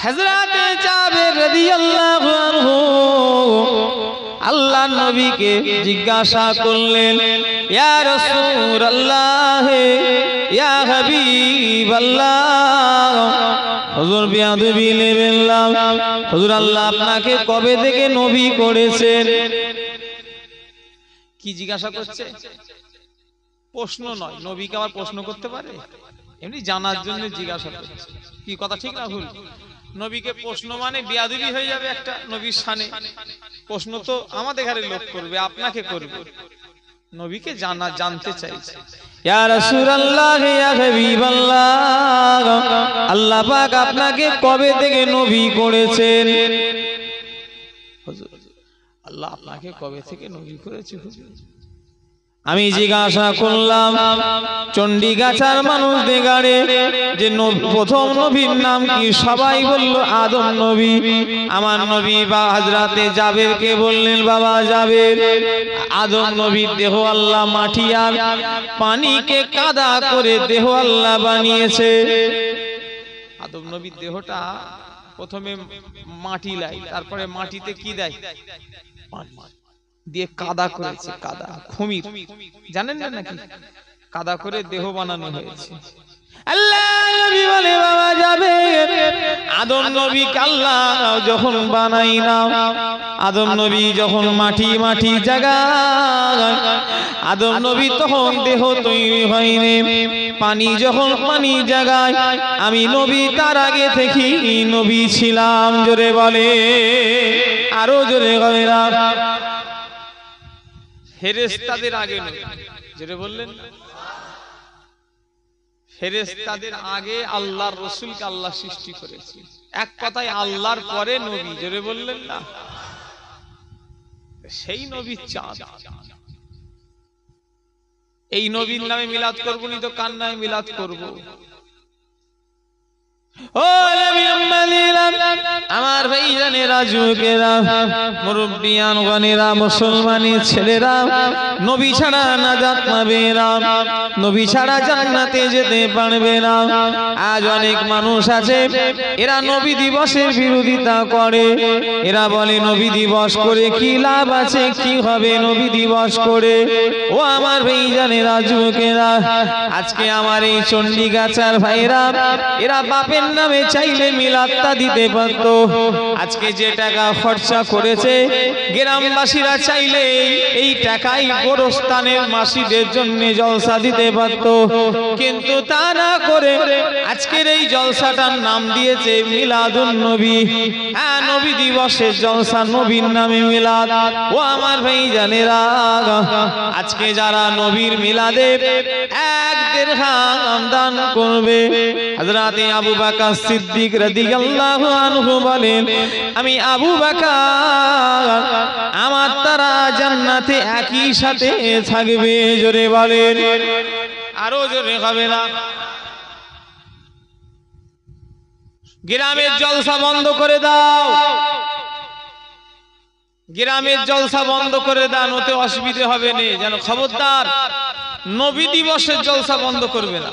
হযরতে জাবের রাদিয়াল্লাহু আনহু আল্লাহর নবীকে জিজ্ঞাসা করলেন, ইয়া রাসূলুল্লাহ, ইয়া হাবিবাল্লাহ, হুজুর বিয়াদবি নেবেন না, হুজুর আল্লাহ আপনাকে কবে থেকে নবী করেছেন? কি জিজ্ঞাসা করছে? প্রশ্ন নয়, নবীকে আবার প্রশ্ন করতে পারে? এমনি জানার জন্য জিজ্ঞাসা করছে। কি কথা ঠিক না ভুল? নবীকে প্রশ্ন মানে বিয়াদবি হয়ে যাবে একটা নবীর শানে। প্রশ্ন তো আমাদের ঘরে লোক করবে, আপনাকে করবে। নবীকে জানতে চাইছে। ইয়া রাসূলুল্লাহ, ইয়া হাবিবাল্লাহ, আল্লাহ পাক আপনাকে কবে থেকে নবী করেছেন? হুজুর, আল্লাহ আপনাকে কবে থেকে নবী করেছে হুজুর? আমি জিজ্ঞাসা করলাম চণ্ডীগাছার মানুষদের গাড়ে যে প্রথম নবীর নাম কি? সবাই বলল আদম নবী। আমার নবী বা হযরতে জাবেরকে বললেন, বাবা জাবের, আদম নবীর দেহ আল্লাহ মাটি আর পানিকে কাদা করে দেহ আল্লাহ বানিয়েছে। আদম নবীর দেহটা প্রথমে মাটি লাই, তারপরে মাটিতে কি দেয়? দিয়ে কাদা করেছে, কাদা খমির, জানেন না নাকি? কাদা করে দেহ বানানো হয়েছে। আল্লাহ নবী বলে, বাবা যাবে, আদম নবীকে আল্লাহ যখন বানাই না, আদম নবী যখন মাটি জায়গায়, আদম নবী তখন দেহ তৈরি হয়নি। পানি যখন পানি জায়গায়, আমি নবী তার আগে থেকে নবী ছিলাম। জোরে বলে, আরো জোরে হবে না। ফেরেশতাদের আগে নবী, যেটা বললেন, ফেরেশতাদের আগে আল্লাহর রাসূলকে আল্লাহ সৃষ্টি করেছে। এক কথায় আল্লাহর পরে নবী, যেটা বললেন না, সেই নবীর চাঁদ। এই নবীর নামে মিলাদ করব নি তো কার নামে মিলাদ করব? ও আমার ভাইজানেরা, যুবকেরা, মুরব্বিয়ান গণেরা, মুসলমানি ছেলেরা, নবী ছাড়া নাজাত পাবে না, নবী ছাড়া জান্নাতে যেতে পারবে না। আজ অনেক মানুষ আছে, এরা নবী দিবসের বিরোধিতা করে। এরা বলে নবী দিবস করে কি লাভ আছে, কি হবে নবী দিবস করে? ও আমার ভাইজানেরা, যুবকেরা, আজকে আমার এই চণ্ডীগাছার ভাইরা, এরা বাপের নামে চাইলে মিলাদটা দিতে পারত। আজকে যে টাকা খরচা করেছে, গ্রামবাসীরা চাইলে এই টাকাই গোরস্থানের মাসিদের জন্য জলসা দিতে পারত, কিন্তু তা না করে আজকের এই জলসাটার নাম দিয়েছে মিলাদুন নবী। হ্যাঁ, নবী দিবসের জলসা, নবীর নামে মিলাদ। ও আমার ভাইজানেরা, আজকে যারা নবীর মিলাদে 1 দিরহাম দান করবে, হযরতে আবু বকর সিদ্দিক রাদিয়াল্লাহু আনহু বলেন, আমি আবু বকর আমার তারা জান্নাতে একই সাথে থাকবে। জোরে বলেন, আরো জোরে হবে না। গ্রামের জলসা বন্ধ করে দাও, গ্রামের জলসা বন্ধ করে দাও, ওতে অসুবিধা হবে না, যেন খবরদার নবী দিবসের জলসা বন্ধ করবে না।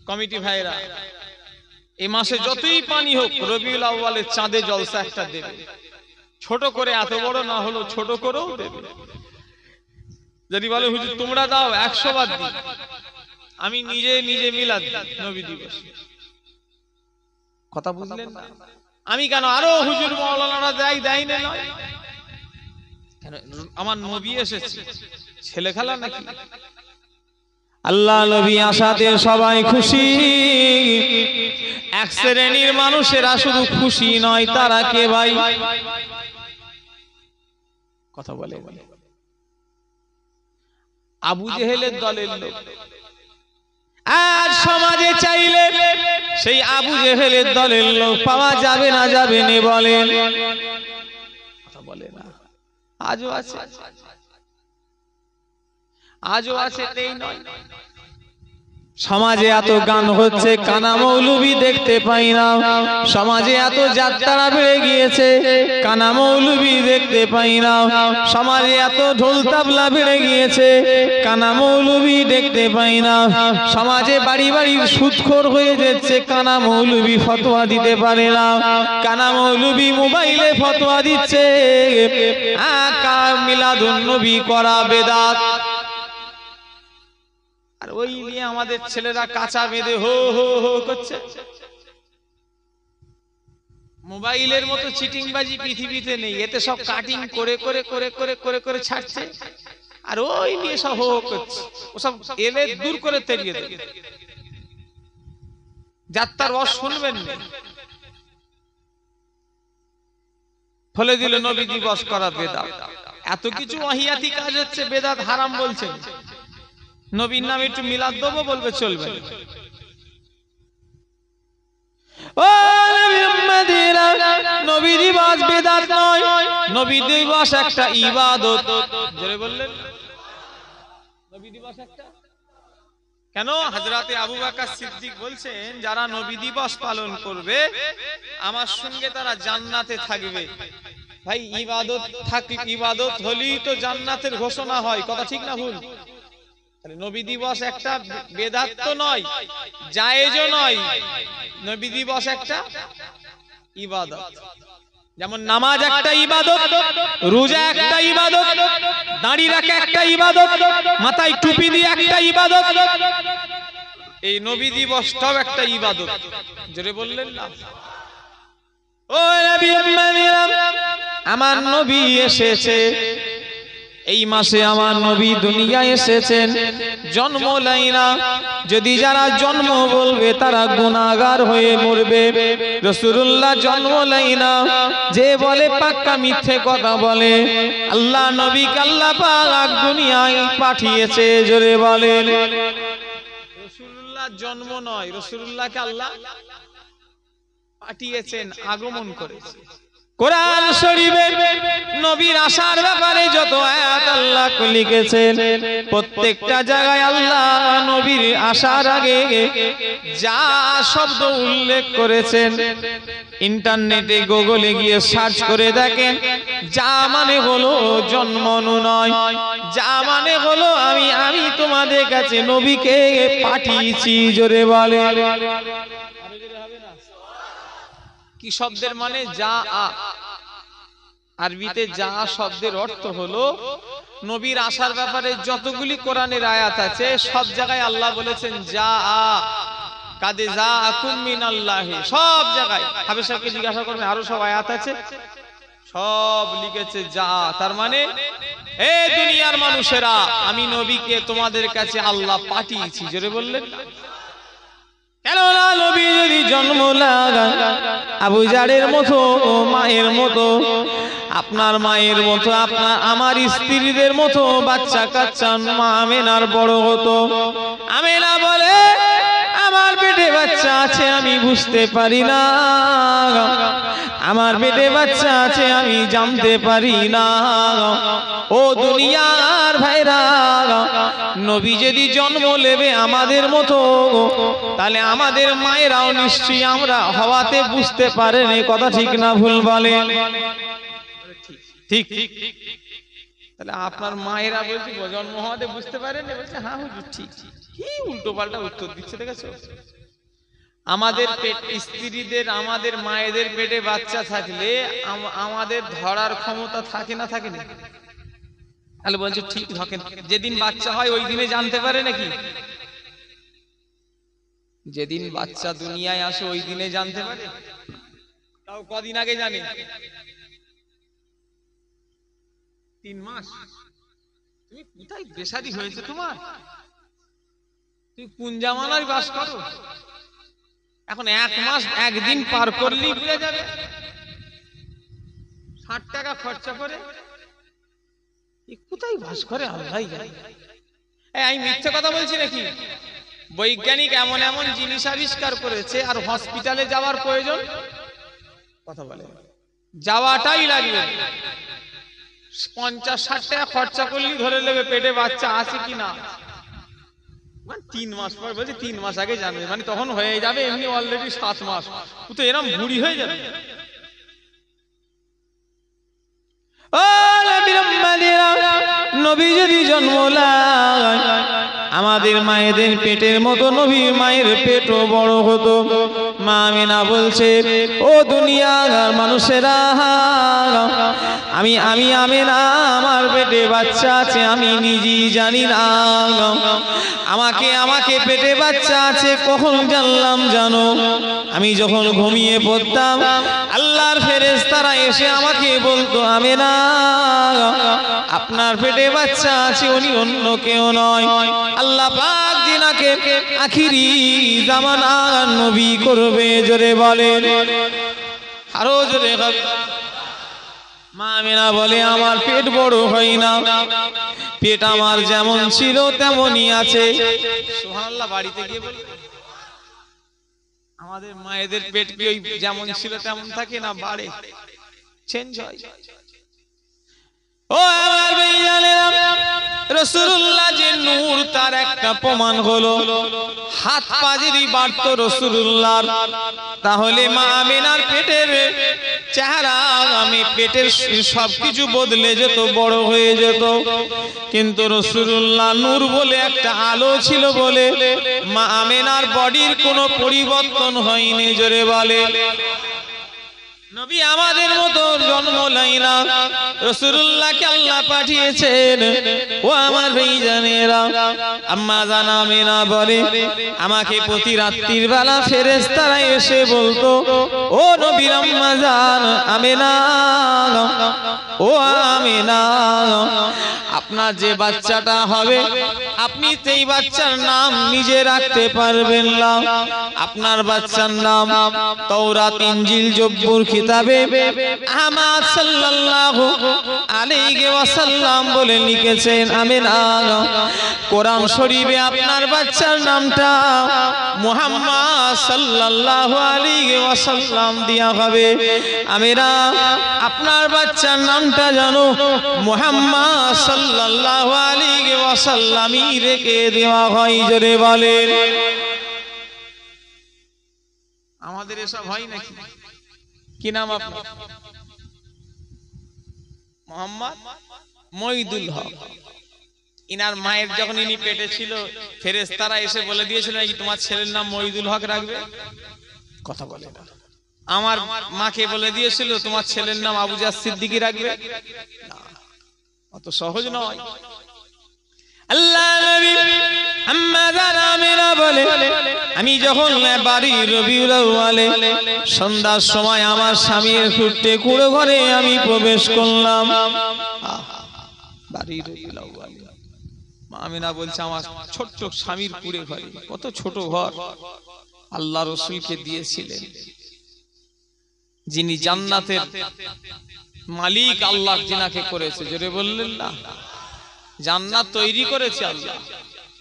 কমিটি ভাইরা, এই মাসে যতই পানি হোক, রবিউল আউয়ালের চাঁদে জলসা একটা দেবে, ছোট করে, এত বড় না হলো ছোট করেও দেবে। যদি বলে হুজুর তোমরা দাও, 100 বার দিই, আমি নিজে নিজে মিলাদ নবী দিবস। কথা বুঝলেন না? আমি কেন, আরো হুজুর মাওলানারা দেয় না, নয় কেন? আমার নবী এসেছে, ছেলে খেলা নাকি? আল্লাহ নবী আসাতে সবাই খুশি। এক শ্রেণীর মানুষেরা শুধু খুশি নয়, তারা কে ভাই? কথা বলে, আবু জেহেলের দলের লোক। আজ সমাজে চাইলে সেই আবু জেহেলের দলের লোক পাওয়া যাবে না, যাবে না বলেন? কথা বলে না। আজও আছে, আজও আছে, নেই নয়। সমাজে এত গান হচ্ছে, কানা মৌলবি দেখতে পাই না। সমাজে এত যাত্রা বেড়ে গিয়েছে, কানা মৌলবি দেখতে পাই না। সমাজে এত ঢোল তাবলা বেড়ে গিয়েছে, কানা মৌলবি দেখতে পাই না। সমাজে বাড়ি বাড়ি সুদখোর হয়ে যাচ্ছে, কানা মৌলবি ফতোয়া দিতে পারে না। কানা মৌলবি মোবাইলে ফতোয়া দিচ্ছে মিলাদুন নবী করা বেদাত। আর ওই নিয়ে আমাদের ছেলেরা কাঁচা বেঁধে হো হো হো করছে। মোবাইলের মতো চিটিংবাজি পৃথিবীতে নেই, এতে সব কাটিং করে করে করে করে করে করে ছাড়ছে, আর ওই নিয়ে সব হো হো করছে। ওসব এলে দূর করে তেড়িয়ে দেবে, যাত্রার রস শুনবেন না। ফলে দিল নবী দিবস করা বেদাত। এত কিছু ওয়াহিয়াতি কাজ হচ্ছে, বেদাত হারাম বলছেন। নবীর নামে একটু মিলাদ দেবো বলবে চলবে। ও নবী দিবস বেদাত নয়, নবী দিবস একটা ইবাদত। জোরে বললেন, নবী দিবস একটা। কেন? হযরতে আবু বকর সিদ্দিক বলছেন, যারা নবী দিবস পালন করবে আমার সঙ্গে তারা জান্নাতে থাকবে। ভাই ইবাদত থাকি, ইবাদত হলেই তো জান্নাতের ঘোষণা হয়, কথা ঠিক না ভুল? নবী দিবস একটা বেদাত তো নয়, জায়েজও নয়, নবী দিবস একটা ইবাদত। যেমন নামাজ একটা ইবাদত, রোজা একটা ইবাদত, দাড়ি রাখা একটা ইবাদত, মাথায় টুপি দিয়ে একটা ইবাদত, এই নবী দিবসটাও একটা ইবাদত। জোরে বললেন না? ও নবী আমার নবী এসেছে, এই মাসে আমার নবী দুনিয়ায় এসেছেন, জন্ম লাইনা। যদি যারা জন্ম বলবে তারা গুনাহগার হয়ে মরবে। রাসূলুল্লাহ জন্ম লাইনা, যে বলে পাক্কা মিথ্যে কথা বলে। আল্লাহ নবীকে আল্লাহ পাক দুনিয়ায় পাঠিয়েছে, জোরে বলেন। রাসূলুল্লাহ জন্ম নয়, রাসূলুল্লাহকে আল্লাহ পাঠিয়েছেন, আগমন করেছে। কোরআন শরীফে নবীর আসার ব্যাপারে যত আয়াত আল্লাহ লিখেছেন, প্রত্যেকটা জায়গায় আল্লাহ নবীর আসার আগে যা শব্দ উল্লেখ করেছেন, ইন্টারনেটে গুগলে গিয়ে সার্চ করে দেখেন, যা মানে হলো জন্মনু নয়, যা মানে হলো আমি তোমাদের কাছে নবীকে পাঠিয়েছি। জোরে বলে কি শব্দের মানে? যা আ। আরবিতে যা শব্দের অর্থ হলো নবীর আসার ব্যাপারে যতগুলি কোরআনের আয়াত আছে সব জায়গায় আল্লাহ বলেছেন যা আ, কাদে যা আকুম মিনাল্লাহি। সব জায়গায় হাফেজ সাহেবকে জিজ্ঞাসা করবেন, আরো সব আয়াত আছে, সব লিখেছে যা। তার মানে এ দুনিয়ার মানুষেরা, আমি নবীকে তোমাদের কাছে আল্লাহ পাঠিয়েছি। জোরে বললেন। কেননা নবী যদি জন্ম লাগান আবু জারের মতো, মায়ের মতো, আপনার মায়ের মতো, আপনার আমার স্ত্রীদের মতো বাচ্চা কাচ্চা মা আমেনার বড় হতো। আমেনা বলে আমার পেটে বাচ্চা আছে, আমি বুঝতে পারি না, আমার পেটে বাচ্চা আছে আমি জানতে পারি না। ও দুনিয়ার ভাইরা, নবী যদি জন্ম নেবে আমাদের মতো, তাহলে আমাদের মায়েরাও নিশ্চয়ই আমরা হওয়াতে বুঝতে পারেনি। কথা ঠিক না ভুল বলে? ঠিক। তাহলে আপনার মায়েরা বলছে জন্ম হওয়াতে বুঝতে পারেনি, বলছে হ্যাঁ হুজুর ঠিক। কি উল্টো পাল্টা উত্তর দিচ্ছে, দেখেছো? আমাদের পেট স্ত্রীদের, আমাদের মায়েদের পেটে বাচ্চা থাকলে আমাদের ধরার ক্ষমতা থাকে না, থাকে না? তাহলে বলছে ঠিক, ধকেন যেদিন বাচ্চা হয় ওই দিনে জানতে পারে নাকি? যেদিন বাচ্চা দুনিয়ায় আসে ওই দিনে জানতে পারে? তাও কদিন আগে জানে? 3 মাস। তুমি কোথায় বেশাদি হয়েছে তোমার? তুমি কোন জামানায় বাস করো? এখন 1 মাস 1 দিন পার করলেই ভুলে যাবে। 60 টাকা খরচা করে কোথায় বাস করে আল্লাহ জানে। আমি মিথ্যে কথা বলছি নাকি? বৈজ্ঞানিক এমন এমন জিনিস আবিষ্কার করেছে, আর হসপিটালে যাওয়ার প্রয়োজন কথা বলে যাওয়াটাই লাগবে। 50-60 টাকা খরচা করলেই ধরে নেবে পেটে বাচ্চা আছে কি না। মানে 3 মাস পর বলছে 3 মাস আগে জানবে, মানে তখন হয়ে যাবে এমনি অলরেডি 7 মাস, ও তো এরকম বুড়ি হয়ে যাবে। নবী যদি জন্ম নেয় আমাদের মায়েদের পেটের মতো নবীর মায়ের পেটও বড় হতো। মা আমিনা বলছে, ও দুনিয়ার মানুষেরা, আমি আমিনা, আমার পেটে বাচ্চা আছে আমি নিজেই জানি না। আমাকে পেটে বাচ্চা আছে কখন জানলাম জানো? আমি যখন ঘুমিয়ে পড়তাম আল্লাহর ফেরেশতারা এসে আমাকে বলতো, আমিনা আপনার পেটে বাচ্চা আছে, উনি অন্য কেউ নয়, আল্লাহ পাক যিনাকে আখিরি জামানার নবী করবে। জোরে বলেন, আরো জোরে। মা আমিনা বলে, আমার পেট বড় হয় না, পেট আমার যেমন ছিল তেমনই আছে। সুবহানাল্লাহ। বাড়িতে গিয়ে বলে, আমাদের মায়েদের পেট কি ওই যেমন ছিল তেমন থাকে না, বাড়ে, চেঞ্জ হয়। ও আমার ভাইজানেরা, রাসূলুল্লাহ যে নূর তার একটা প্রমাণ হলো হাত পা যদি বাড়তো রাসূলুল্লাহর, তাহলে মা আমিনার পেটের চেহারা, আমি পেটের সবকিছু বদলে যেত, বড় হয়ে যেত। কিন্তু রাসূলুল্লাহ নূর বলে একটা আলো ছিল বলে মা আমিনার বডির কোনো পরিবর্তন হয়নি। জোরে বলে, নবী আমাদের মতো জন্ম নেয় না, রাসূলুল্লাহকে আল্লাহ পাঠিয়েছেন। ও আমার ভাইজানেরা, আম্মা জান আমিনা বলে, আমাকে প্রতি রাত্রির বেলা ফেরেশতারা এসে বলতো, ও নবীর আম্মা জান আমিনা, ও আমিনা, আপনার যে বাচ্চাটা হবে আপনি সেই বাচ্চার নাম নিজে রাখতে পারবেন না। আপনার বাচ্চার নাম তাওরাত, ইনজিল, জব্বুর কিতাবে আহমদ সাল্লাল্লাহু আলাইহি ওয়াসাল্লাম বলে লিখেছেন আমিনা। কোরআন শরীফে আপনার বাচ্চার নামটা মুহাম্মদ সাল্লাল্লাহু আলাইহি ওয়াসাল্লাম দেয়া হবে। আমিনা, আপনার বাচ্চার নামটা জানো মুহাম্মদ সাল্লাল্লাহু আলাইহি ওয়াসাল্লামই রেখে দেওয়া হয়। জোরে বলেন, আমাদের এসব হয় নাকি? কি নাম আপনার? মোহাম্মদ মঈদুল হক। ইনার মায়ের যখন ইনি পেটে ছিল ফেরেশতারা এসে বলে দিয়েছিল নাকি তোমার ছেলের নাম মঈদুল হক রাখবে? কথা বলে না। আমার মাকে বলে দিয়েছিল তোমার ছেলের নাম আবু জার সিদ্দিকী রাখবে? না, অত সহজ নয়। আল্লাহ নবী আম্মা জান আমিনা বলে, আমি যখন বাড়ির রবিউল আউয়ালে সন্ধ্যার সময় আমার স্বামীর ফুটে কুড়ো ঘরে আমি প্রবেশ করলাম। বাড়ির রবিউল আউয়ালে মা আমিনা বলছে, আমার ছোট্ট স্বামীর কুড়ে ঘরে, কত ছোট ঘর আল্লাহ রাসূলকে দিয়েছিলেন, যিনি জান্নাতের মালিক আল্লাহ যিনাকে করেছে। জোরে বললেন না? জান্নাত তৈরি করেছে আল্লাহ,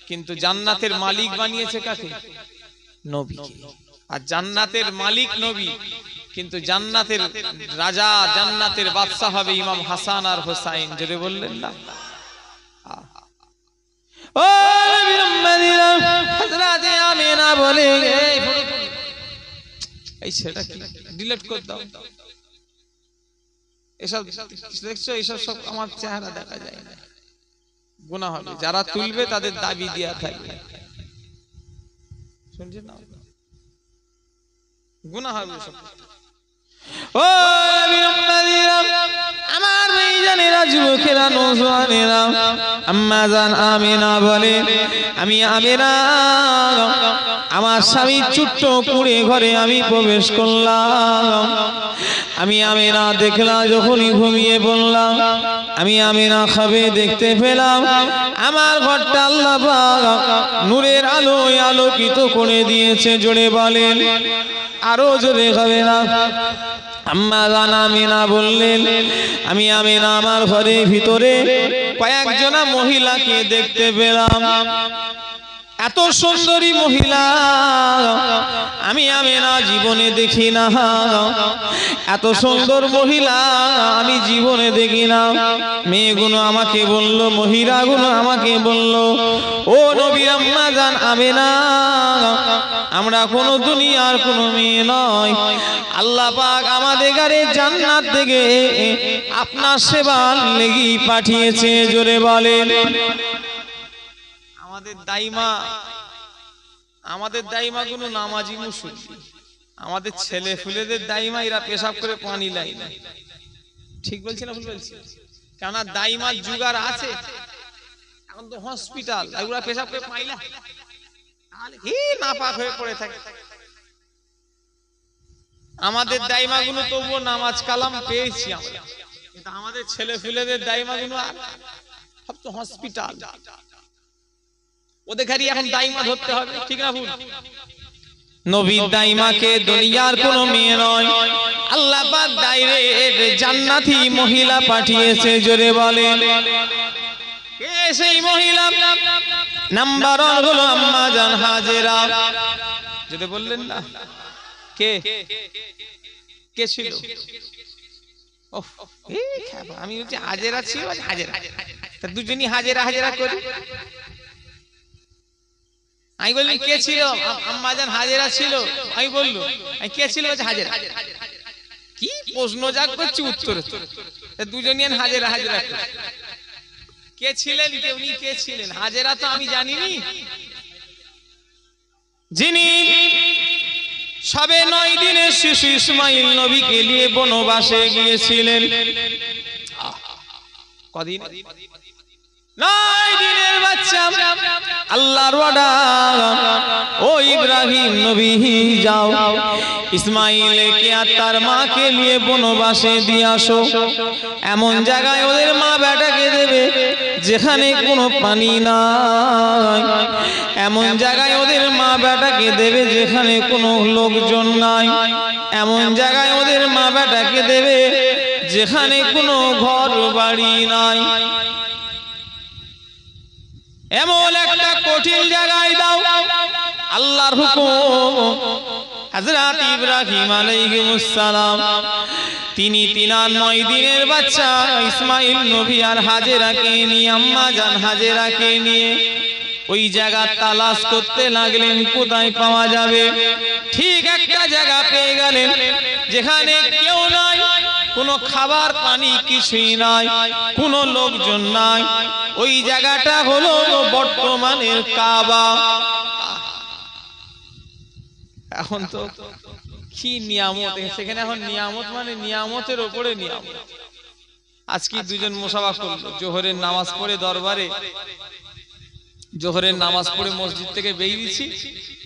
কিন্তু জান্নাতের মালিক বানিয়েছে কাকে? নবীকে। আর জান্নাতের মালিক নবী, কিন্তু জান্নাতের রাজা, জান্নাতের বাদশা হবে ইমাম হাসান আর হোসাইন। জোরে বললেন না? ও নবী আম্মাদিরা, হযরত আমিনা বলে, এই সেটা কি ডিলিট করে দাও, এসব দেখছো, এসব সব আমার চেহারা দেখা যায় না, গুনাহ হবে। যারা তুলবে তাদের দাবি দেয়া থাকবে, শুনছেন না? গুনাহ হবে সব। ও নবী আম্মাদিরা, আমার ভাইজানেরা, যুবকেরা, নওজওয়ানেরা, আম্মা জান আমিনা বলে, আমি আমিনা আমার স্বামী ছোট্ট কুড়ে ঘরে আমি প্রবেশ করলাম। আমি আমিনা দেখলাম, যখনই ঘুমিয়ে পড়লাম আমি আমিনা খাবে দেখতে পেলাম আমার ঘরটা আল্লাহ পাক নূরের আলোয় আলোকিত করে দিয়েছে। জোরে বলেন, আরো জোরে হবে না? আম্মা জান আমিনা বললেন, আমি আমিনা আমার ঘরের ভিতরে কয়েকজনা মহিলাকে দেখতে পেলাম। এত সুন্দরী মহিলা আমি আমিনা জীবনে দেখি না। এত সুন্দর মহিলা আমি জীবনে দেখি না। মেয়েগুলো আমাকে বলল, মহিলাগুলো আমাকে বলল, ও নবী আম্মা জান আমেনা, আমরা কোনো দুনিয়ার কোনো মেয়ে নয়, আল্লাহ পাক আমাদের গারে জান্নাত থেকে আপনার সেবার লেগি পাঠিয়েছে। জোরে বলেন। আমাদের দাইমা কোনো নামাজি মুসল্লি, আমাদের ছেলে ফুলেদের দাইমা এরা পেশাব করে পানি লাই না। ঠিক বলছি না ভুল বলছি? কেননা দাইমার জুগার আছে, এখন তো হসপিটাল, এগুলা পেশাব করে পাইলা নাপাক হয়ে পড়ে থাকে। আমাদের দাইমা গুলো তবুও নামাজ কালাম পেয়েছি আমরা, কিন্তু আমাদের ছেলে ফুলেদের দাইমা গুলো সব তো হসপিটাল, ওদের খালি এখন দাইমা ধরতে হবে। ঠিক না ভুল? নবীর দাইমাকে দুনিয়ার কোনো মেয়ে নয়, আল্লাহ পাক ডাইরেক্ট জান্নাতি মহিলা পাঠিয়েছে। জোরে বলেন। কে সেই মহিলা? নাম্বার 1 হলো আম্মা জান হাজেরা। যদি বললেন না কে কে ছিল? আমি বলছি হাজেরা ছিল। হাজেরা, দুজনই হাজেরা হাজেরা করি। আমি বললাম কে ছিল? আম্মা জান হাজেরা ছিল। আমি বললো কে ছিল? হাজেরা। কি প্রশ্ন যা করছি উত্তর দুজনই হাজেরা হাজেরা। কে ছিলেন? উনি কে ছিলেন? হাজেরা তো আমি জানিনি, যিনি সবে 9 দিনের শিশু ইসমাইল নবীকে নিয়ে বনবাসে গিয়েছিলেন। কদিন? 9 দিনের বাচ্চা। আল্লাহর অর্ডার, ও ইব্রাহিম নবী যাও ইসমাইলকে আর তার মাকে নিয়ে বনবাসে দিয়ে আসো। এমন জায়গায় ওদের মা বেটাকে দেবে যেখানে কোনো পানি নাই, এমন জায়গায় ওদের মা বেটাকে দেবে যেখানে কোনো লোকজন নাই, এমন জায়গায় ওদের মা বেটাকে দেবে যেখানে কোনো ঘর বাড়ি নাই। এমন একটা কঠিন জায়গায় দাও। আল্লাহর হুকুম। হযরত ইব্রাহিম আলাইহিস সালাম তিনি 9 দিনের বাচ্চা ইসমাইল নবী আর হাজেরাকে নিয়ে, আম্মা জান হাজেরাকে নিয়ে ওই জায়গা তালাশ করতে লাগলেন, কোথায় পাওয়া যাবে। ঠিক একটা জায়গা পেয়ে গেলেন যেখানে কেউ নাই, কোনো খাবার পানি কিছুই নাই, কোনো লোকজন নাই। ওই জায়গাটা হলো বর্তমানের কাবা। এখন তো কি নিয়ামত সেখানে, এখন নিয়ামত মানে নিয়ামতের উপরে নিয়ামত। আজকে দুজন মুসাফা করলো, জোহরের নামাজ পড়ে দরবারে, জোহরের নামাজ পড়ে মসজিদ থেকে বেরিয়েছি,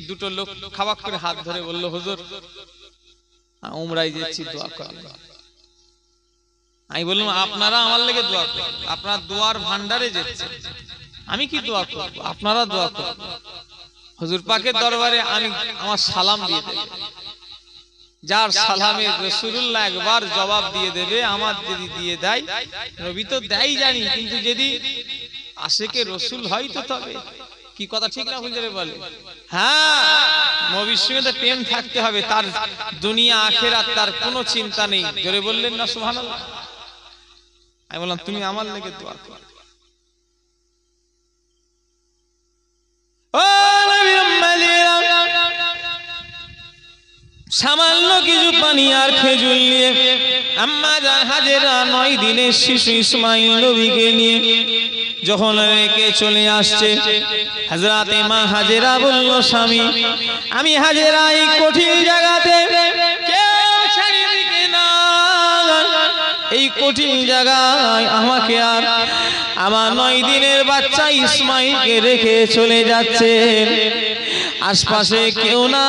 দুটো লোক খাবাক করে হাত ধরে বলল, হুজুর উমরায় যাচ্ছি, দোয়া করেন। আমি বললাম আপনারা আমার লেগে দোয়া করুন, আপনার দোয়ার ভান্ডারে যাচ্ছে, আমি কি দোয়া করব? আপনারা দোয়া করুন। হুজুর পাকের দরবারে আমি আমার সালাম দিয়ে দেব, যার সালামে রাসূলুল্লাহ একবার জবাব দিয়ে দেবে, আমার যদি দিয়ে দেয়, নবী তো দেয় জানি, কিন্তু যদি আশিকে রাসূল হয় তো তবে কি কথা ঠিক না ভুল যাবে বলে? হ্যাঁ, নবীর সঙ্গে তো প্রেম থাকতে হবে, তার দুনিয়া আখিরাত তার কোনো চিন্তা নেই। জোরে বললেন না সুবহানাল্লাহ? আমি বললাম তুমি আমার লেগে দোয়া করো। ও নবী উম্মতিরা, সামান্য কিছু পানি আর খেজুর নিয়ে আম্মা জান হাজেরা 9 দিনের শিশু ইসমাইল নবীকে নিয়ে যখন রেখে চলে আসছে, হযরত মা হাজেরা বলল, স্বামী আমি হাজেরা এই কঠিন জায়গাতে কেউ ছেড়ে দিবে না, এই কঠিন জায়গায় আমাকে আর আমার 9 দিনের বাচ্চা ইসমাইলকে রেখে চলে যাচ্ছে, আশপাশে কেউ না,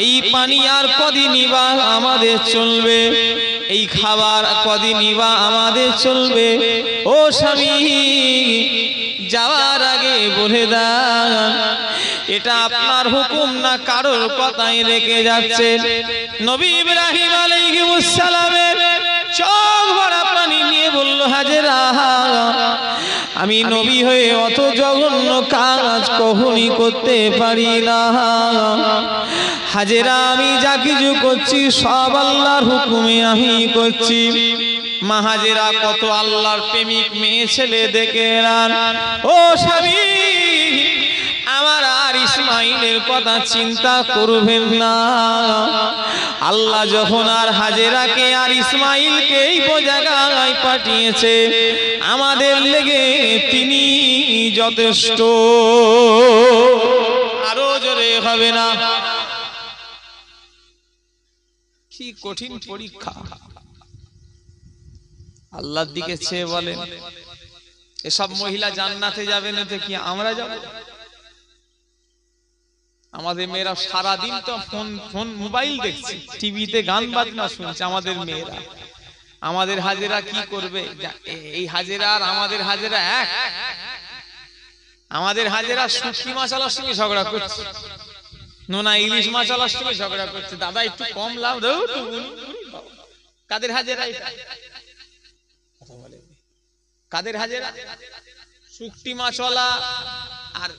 এই পানি আর কদিনই বা আমাদের চলবে, এই খাবার কদিনই বা আমাদের চলবে। ও স্বামী, যাওয়ার আগে বলে দেন এটা আপনার হুকুম না কারোর কথাই রেখে যাচ্ছে। নবী ইব্রাহিম আলাইহিস সালামের চোখ ভরা পানি নিয়ে বলল, হাজেরা আমি নবী হয়ে অত জঘন্য কাজ কখনই করতে পারি না। হাজেরা আমি যা কিছু করছি সব আল্লাহর হুকুমে আমি করছি। মা হাজেরা কত আল্লাহর প্রেমিক মেয়ে ছেলে দেখে এলেন। ও স্বামী, আমার আর ইসমাইলের কথা চিন্তা করবেন না। আল্লাহ যখন আর হাজেরাকে আর ইসমাইলকে এই জায়গায় পাঠিয়েছে, আমাদের লেগে তিনি যথেষ্ট। আরো জোরে হবে না? কি কঠিন পরীক্ষা। আল্লাহর দিকে চেয়ে বলেন, এসব মহিলা জান্নাতে যাবে না তো কি আমরা যাব? আমাদের মেয়েরা সারাদিন তো ফোন মোবাইল দেখছে, টিভিতে গান বাজনা শুনছে। আমাদের মেয়েরা, আমাদের হাজেরা কি করবে? এই হাজেরা আর আমাদের হাজেরা এক। আমাদের হাজেরা শুটকি মাছালার সঙ্গে ঝগড়া করছে, নোনা ইলিশ মাছালার সঙ্গে ঝগড়া করছে। দাদা একটু কম লাভ দাও। কাদের হাজেরা? কাদের হাজেরা? শুটকি মাছওয়ালা আর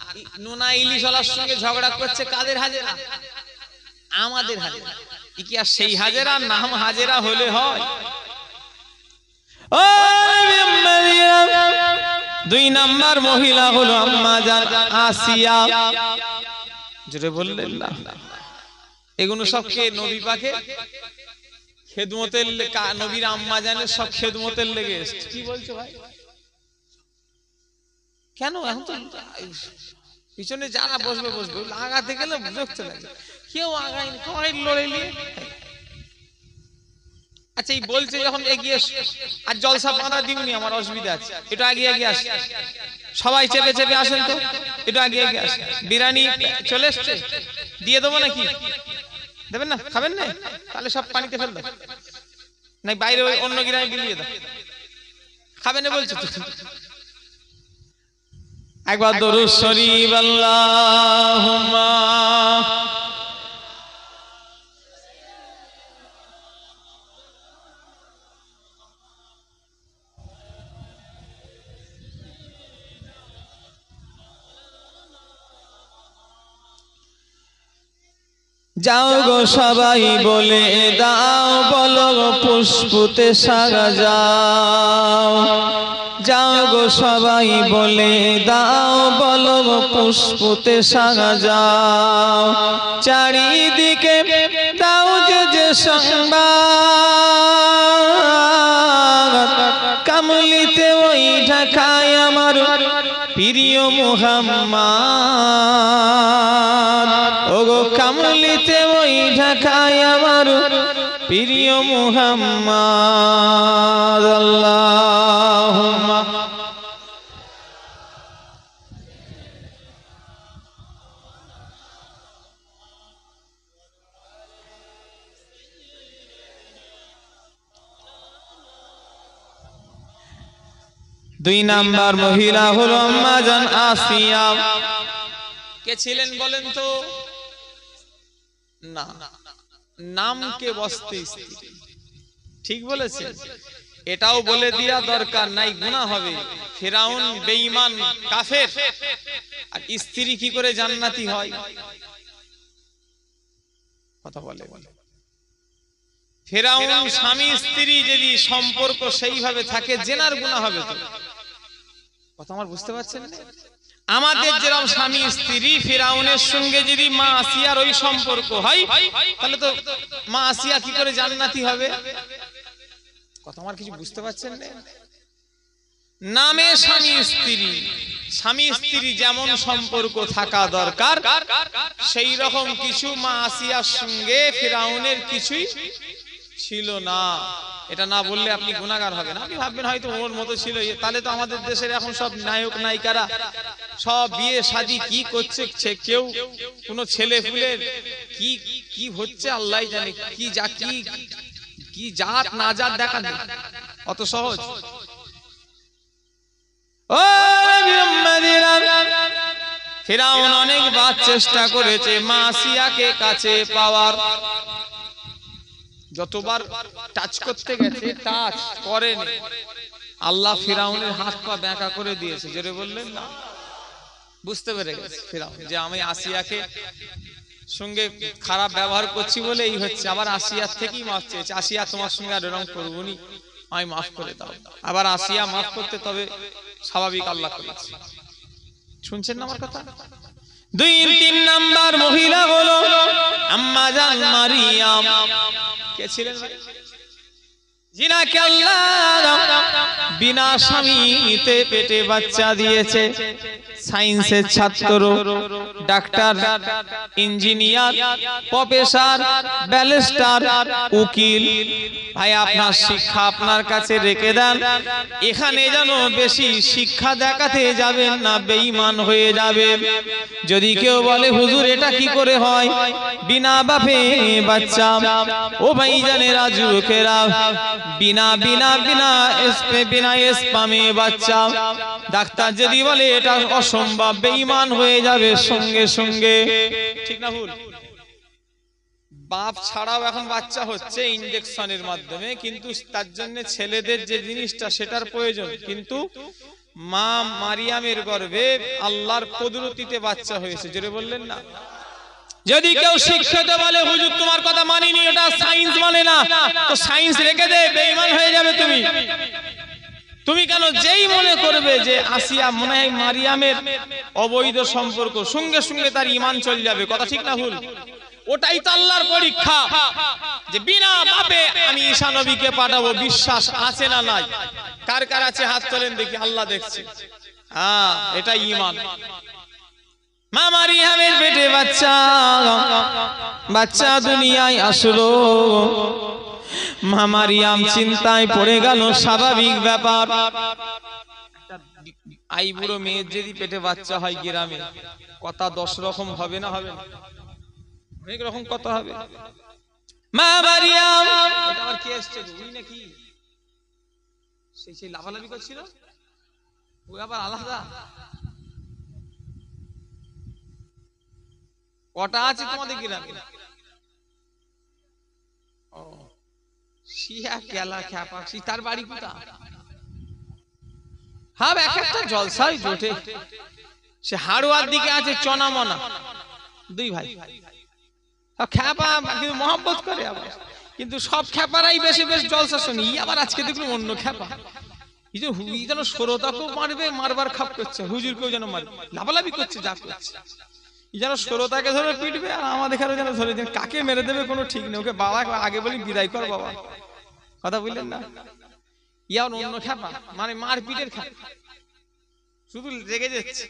নোনা ইলিশওয়ালার সঙ্গে ঝগড়া করছে। কাদের হাজেরা? আমাদের হাজেরা। কি আর সেই হাজেরা নাম হাজেরা হলে হয়? দুই নাম্বার মহিলা হলো আম্মা জান আসিয়া। জোরে বললেন না? এগুলো সব কে? নবী পাকে খেদমতের, নবীর আম্মা জানের সব খেদমতের লেগে এসেছে। কি বলছো ভাই? কেন? এখন তো পিছনে যারা বসবে লাগাতে গেলে বিরক্ত লাগে। কেউ আগায়নি, সবাই লড়ে নিয়ে। আচ্ছা, এই বলছে যখন এগিয়ে আর জলসা বাঁধা দিবনি, আমার অসুবিধা আছে, একটু আগে আসে। সবাই চেপে চেপে আসেন তো, একটু আগে আসে। বিরিয়ানি চলে এসছে, দিয়ে দেবো নাকি? দেবেন না? খাবেন না? তাহলে সব পানিতে ফেল দাও, নাই বাইরে অন্য গিরামে বিলিয়ে দাও। খাবেন না বলছো তো? একবার দরুদ শরীফ আল্লাহুম্মা যাও গো সবাই বলে দাও, বলো পুষ্পতে সারা যাও। যাও গো সবাই বলে দাও, বলো পুষ্পতে সারা যাও। চারিদিকে দাও যে সংবাদ, কামলিতে ওই ঢাকায় আমার প্রিয় মুহাম্মদ। ওগো কামলিতে ওই ঢাকায় আমার প্রিয় মুহাম্মদ। আল্লাহুম্মা দুই নাম্বার মহিলা হলো আম্মা জান আসিয়া। কে ছিলেন বলেন তো? না, নামকে বসতে স্ত্রী। ঠিক বলেছে? এটাও বলে দিয়া দরকার নাই, গুনাহ হবে। ফিরাউন বেঈমান কাফের, আর স্ত্রী কি করে জান্নাতি হয়? কথা বলে। ফিরাউন স্বামী স্ত্রী যদি সম্পর্ক সেইভাবে থাকে, জেনার গুনাহ হবে তো। কথা আমার বুঝতে পারছেন না? আমাদের যেরকম স্বামী স্ত্রী, ফিরাউনের সঙ্গে যদি মা আসিয়ার ওই সম্পর্ক হয়, তাহলে তো মা আসিয়া কি করে জান্নাতি হবে? কথা আমার কিছু বুঝতে পারছেন না? নামে স্বামী স্ত্রী, স্বামী স্ত্রী যেমন সম্পর্ক থাকা দরকার, সেই রকম কিছু মা আসিয়ার সঙ্গে ফিরাউনের কিছুই ছিল না। এটা না বললে আপনি গুনাহগার হবেন। আপনি ভাববেন হয়তো ওর মতো ছিল। তাহলে তো আমাদের দেশের এখন সব নায়ক নায়িকারা সব বিয়ে শাদী কি করছে, কেউ কোনো ছেলে ফুলের কি কি হচ্ছে আল্লাহ জানে, কি জাত না জাত দেখা নেই, অত সহজ। ও ফিরাউন অনেকবার চেষ্টা করেছে মা আসিয়াকে কাছে পাওয়ার। যতবার টাচ করতে গেছে, টাচ করেনি। আল্লাহ ফিরাউনের হাত পা ব্যাকা করে দিয়েছে। জোরে বললেন না? বুঝতে পেরে গেছে ফিরাউন যে আমি আসিয়াকে সঙ্গে খারাপ ব্যবহার করছি বলে এই হচ্ছে। আবার আসিয়ার থেকেই মাফ চেয়েছে, আসিয়া তোমার সঙ্গে আর এরকম করবো নি, আমি মাফ করে দাও। আবার আসিয়া মাফ করতে তবে স্বাভাবিক আল্লাহ করেছে। শুনছেন না আমার কথা? 2-3 নাম্বার মহিলা হলো আম্মা জান মারিয়াম। কে ছিলেন? যিনাকে আল্লাহ বিনা স্বামীতে পেটে বাচ্চা দিয়েছে। সায়েন্সের ছাত্র, ডাক্তার, ইঞ্জিনিয়ার, প্রফেসর, ব্যারিস্টার, উকিল। ভাই আপনার শিক্ষা আপনার কাছে রেখে দেন। এখানে যেন বেশি শিক্ষা দেখাতে যাবেন না, বেঈমান হয়ে যাবেন। যদি কেউ বলে হুজুর এটা কি করে হয়, বিনা বাপে বাচ্চা, ও ভাই জানেরা যুবকেরা, বিনা স্পামে বাচ্চা, ডাক্তার যদি বলে এটা অসম্ভব, বেঈমান হয়ে যাবে সঙ্গে সঙ্গে। ঠিক না ভুল? বাপ ছাড়াও এখন বাচ্চা হচ্ছে ইনজেকশনের মাধ্যমে, কিন্তু তার জন্য ছেলেদের যে জিনিসটা সেটার প্রয়োজন। কিন্তু মা মারিয়ামের গর্ভে আল্লাহর কুদরতিতে বাচ্চা হয়েছে। জোরে বললেন না? যদি কেউ শিক্ষিত বলে হুজুর তোমার কথা মানিনি, এটা সায়েন্স মানে না, তো সায়েন্স রেখে দে, বেঈমান হয়ে যাবে তুমি কেন? যেই মনে করবে যে আসিয়া মনে হয় মারিয়ামের অবৈধ সম্পর্ক, সঙ্গে সঙ্গে তার ঈমান চলে যাবে। কথা ঠিক না ভুল? ওটাই তো আল্লাহর পরীক্ষা, যে বিনা বাপে আমি ঈসা নবীকে পাঠাবো। বিশ্বাস আছে না নাই? কার কার আছে হাত তোলেন দেখি, আল্লাহ দেখছে। হ্যাঁ, এটা ঈমান। মা মারিয়ামের পেটে বাচ্চা দুনিয়ায় আসলো। মা মারিয়াম চিন্তায় পড়ে গেল, স্বাভাবিক ব্যাপার। আইবুড়ো মেয়ের যদি পেটে বাচ্চা হয় গ্রামে, কথা 10 রকম হবে না? হবে না? অনেক রকম কথা হবে। মা মারিয়াম, এটা আবার কে আসছে? ওই নাকি সেই লাফালাফি করছিল, ওই আবার আলাদা। কটা আছে তোমাদের গ্রামে? ও শিয়া কেলা খ্যাপাক্সি, তার বাড়ি কোথায়? হ্যাঁ, এক একটা জলসায় জোটে। সে হাড়ুয়ার দিকে আছে চনামনা, 2 ভাই খ্যাপা, কিন্তু মহব্বত করে আবার। কিন্তু সব খ্যাপারাই বেশি বেশ জলসা শুনি। আবার আজকে দেখলাম অন্য খ্যাপা, এই যে যেন শ্রোতাকেও মারবে, মারবার খাপ করছে, হুজুরকেও যেন মারবে, লাফালাফি করছে, যা করছে যেন শ্রোতাকে ধরে পিটবে, আর আমাদের যেন ধরে কাকে মেরে দেবে কোনো ঠিক নেই। ওকে বাবা আগে বলি বিদায় কর বাবা, কথা বললেন না? ইয়া অন্য খ্যাপা, মানে মারপিটের খ্যাপা, শুধু রেগে যাচ্ছে।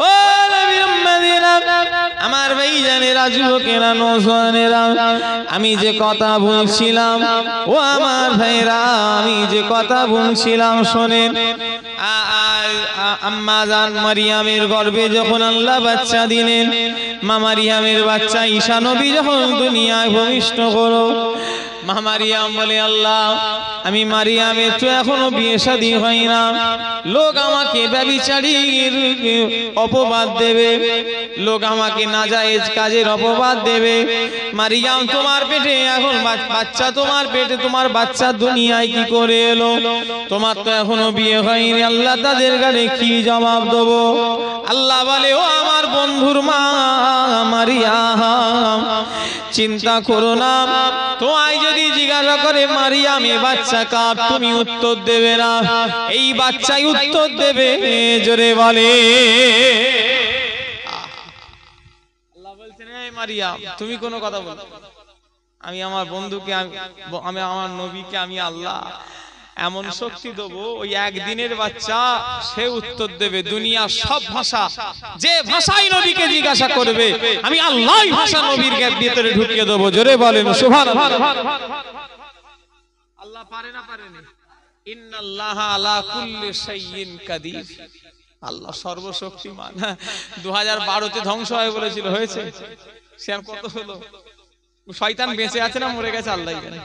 ও আমার ভাই জানেরা, যুবকেরা, নওজওয়ানেরা, আমি যে কথা বলছিলাম, ও আমার ভাইরা, আমি যে কথা বলছিলাম শোনেন। আম্মা জান মারিয়ামের গর্ভে যখন আল্লাহ বাচ্চা দিলেন, মা মারিয়ামের বাচ্চা ঈসা নবী যখন দুনিয়ায় ভূমিষ্ঠ হলো, মা মারিয়াম বলে আল্লাহ, আমি মারিয়ামের তো এখনো বিয়ে শাদী হয় না, লোক আমাকে ব্যভিচারীর অপবাদ দেবে, লোক আমাকে নাজায়েজ কাজের অপবাদ দেবে। মারিয়াম তোমার পেটে এখন বাচ্চা, তোমার পেটে তোমার বাচ্চা দুনিয়ায় কি করে এলো? তোমার তো এখনো বিয়ে হয়নি। আল্লাহ তাদের গানে কি জবাব দেবো? আল্লাহ বলে, ও আমার বন্ধুর মা মারিয়াম, চিন্তা করো না। তোমায় যদি জিজ্ঞাসা করে মারিয়াম এ বাচ্চা কার, তুমি উত্তর দেবে না, এই বাচ্চাই উত্তর দেবে। জোরে বলে আল্লাহ বলছেন, এই মারিয়াম তুমি কোনো কথা বলো, আমি আমার বন্ধুকে, আমি আমার নবীকে, আমি আল্লাহ এমন শক্তি দেবো, ওই একদিনের বাচ্চা সে উত্তর দেবে। দুনিয়া সব ভাষা, যে ভাষায় নবীকে জিজ্ঞাসা করবে, আমি আল্লাহ ভাষা নবীর ভিতরে ঢুকিয়ে দেবো। জোরে বলেন সুবহানাল্লাহ। আল্লাহ পারে না? পারে না? ইন্নাল্লাহা আলা কুল্লি শাইইন কাদির। আল্লাহ সর্বশক্তিমান। 2012-তে ধ্বংস হয় বলেছিল, হয়েছে? সে কত হলো? শয়তান বেঁচে আছে না মরে গেছে আল্লাহই জানে।